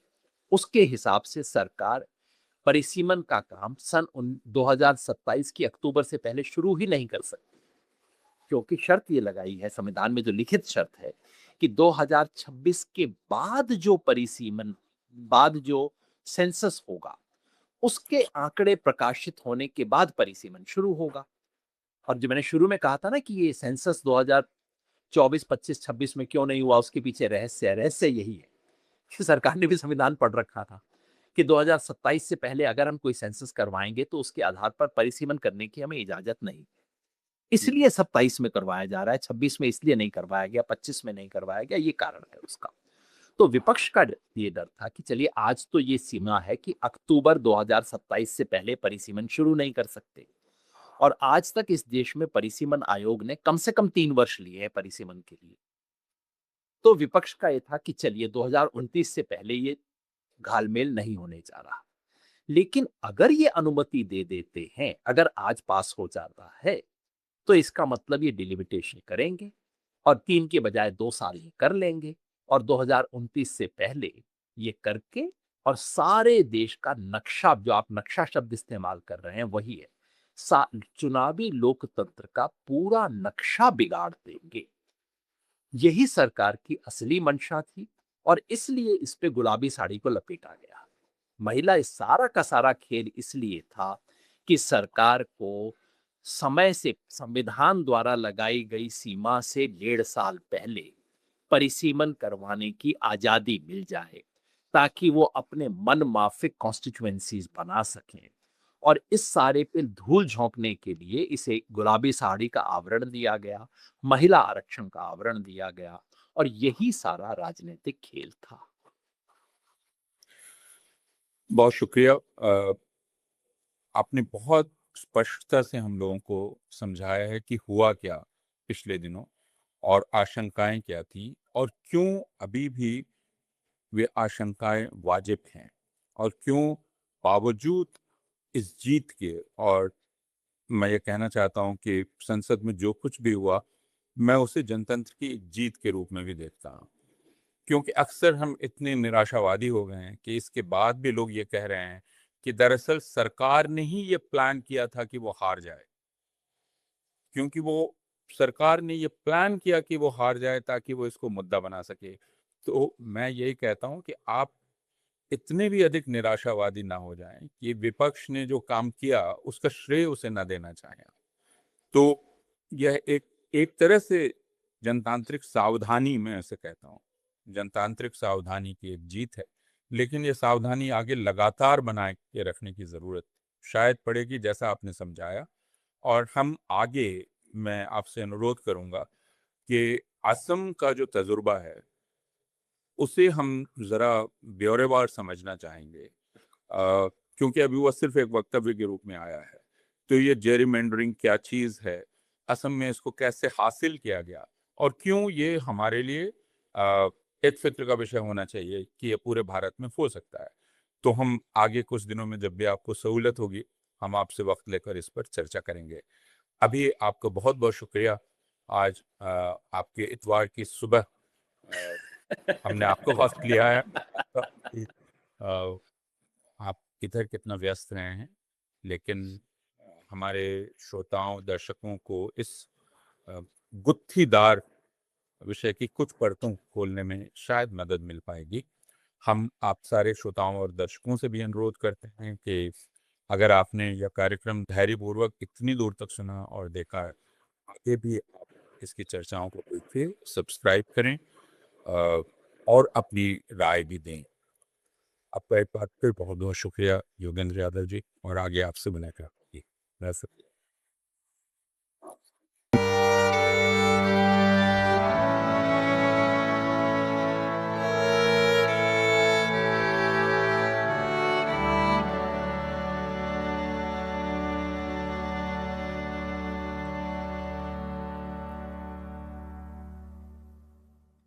[SPEAKER 2] उसके हिसाब से सरकार परिसीमन का काम सन 2027 की अक्टूबर से पहले शुरू ही नहीं कर सकती, क्योंकि शर्त ये लगाई है संविधान में, जो लिखित शर्त है कि 2026 के बाद जो सेंसस होगा, उसके आंकड़े प्रकाशित होने के बाद परिसीमन शुरू होगा। और जो मैंने शुरू में कहा था ना कि ये सेंसस 2024, 25, 26 में क्यों नहीं हुआ, उसके पीछे रहस्य यही है कि सरकार ने भी संविधान पढ़ रखा था कि 2027 से पहले अगर हम कोई सेंसस करवाएंगे तो उसके आधार पर परिसीमन करने की हमें इजाजत नहीं, इसलिए 27 में करवाया जा रहा है, 26 में इसलिए नहीं करवाया गया, 25 में नहीं करवाया गया, ये कारण है उसका। तो विपक्ष का ये डर था कि चलिए आज तो ये सीमा है कि अक्टूबर 2027 से पहले परिसीमन शुरू नहीं कर सकते, और आज तक इस देश में परिसीमन आयोग ने कम से कम 3 वर्ष लिए हैं परिसीमन के लिए। तो विपक्ष का ये था कि चलिए 2029 से पहले ये घालमेल नहीं होने जा रहा। लेकिन अगर ये अनुमति दे देते हैं, अगर आज पास हो जाता है, तो इसका मतलब ये डिलिमिटेशन करेंगे और 3 के बजाय 2 साल ये कर लेंगे, और 2029 से पहले ये करके और सारे देश का नक्शा, जो आप नक्शा शब्द इस्तेमाल कर रहे हैं वही है, चुनावी लोकतंत्र का पूरा नक्शा बिगाड़ देंगे। यही सरकार की असली मंशा थी, और इसलिए इस पे गुलाबी साड़ी को लपेटा गया। महिला इस सारा का सारा खेल इसलिए था कि सरकार को समय से, संविधान द्वारा लगाई गई सीमा से 1.5 साल पहले परिसीमन करवाने की आजादी मिल जाए, ताकि वो अपने मन माफिक कॉन्स्टिट्यूएंसीज बना सकें। और इस सारे पे धूल झोंकने के लिए इसे गुलाबी साड़ी का आवरण दिया गया, महिला आरक्षण का आवरण दिया गया, और यही सारा राजनीतिक खेल था।
[SPEAKER 1] बहुत शुक्रिया। आपने बहुत स्पष्टता से हम लोगों को समझाया है कि हुआ क्या पिछले दिनों और आशंकाएं क्या थी और क्यों अभी भी वे आशंकाएं वाजिब हैं और क्यों बावजूद इस जीत के, और मैं ये कहना चाहता हूं कि संसद में जो कुछ भी हुआ मैं उसे जनतंत्र की एक जीत के रूप में भी देखता हूं, क्योंकि अक्सर हम इतने निराशावादी हो गए हैं कि इसके बाद भी लोग ये कह रहे हैं कि दरअसल सरकार ने ही ये प्लान किया था कि वो हार जाए, क्योंकि वो सरकार ने ये प्लान किया कि वो हार जाए ताकि वो इसको मुद्दा बना सके। तो मैं यही कहता हूं कि आप इतने भी अधिक निराशावादी ना हो जाएं कि विपक्ष ने जो काम किया उसका श्रेय उसे ना देना चाहें। तो यह एक एक तरह से जनतांत्रिक सावधानी, मैं ऐसे कहता हूँ, जनतांत्रिक सावधानी की एक जीत है, लेकिन ये सावधानी आगे लगातार बनाए के रखने की जरूरत शायद पड़ेगी, जैसा आपने समझाया। और हम आगे, मैं आपसे अनुरोध करूंगा कि असम का जो तजुर्बा है उसे हम जरा ब्यौरेवार समझना चाहेंगे, क्योंकि अभी वह सिर्फ एक वक्तव्य के रूप में आया है। तो ये जेरिमेंडरिंग क्या चीज है, असम में इसको कैसे हासिल किया गया, और क्यों ये हमारे लिए एक फिक्र का विषय होना चाहिए कि ये पूरे भारत में हो सकता है। तो हम आगे कुछ दिनों में जब भी आपको सहूलत होगी हम आपसे वक्त लेकर इस पर चर्चा करेंगे। अभी आपका बहुत बहुत शुक्रिया। आज आपके इतवार की सुबह हमने आपको वक्त लिया है। अ, आप किधर कितना व्यस्त रहे हैं, लेकिन हमारे श्रोताओं दर्शकों को इस अ, गुत्थीदार विषय की कुछ परतों खोलने में शायद मदद मिल पाएगी। हम आप सारे श्रोताओं और दर्शकों से भी अनुरोध करते हैं कि अगर आपने यह कार्यक्रम धैर्यपूर्वक इतनी दूर तक सुना और देखा है, आगे भी आप इसकी चर्चाओं को देखिए, सब्सक्राइब करें और अपनी राय भी दें। आपका एक बार फिर बहुत बहुत शुक्रिया योगेंद्र यादव जी, और आगे आपसे मुलाकात होगी।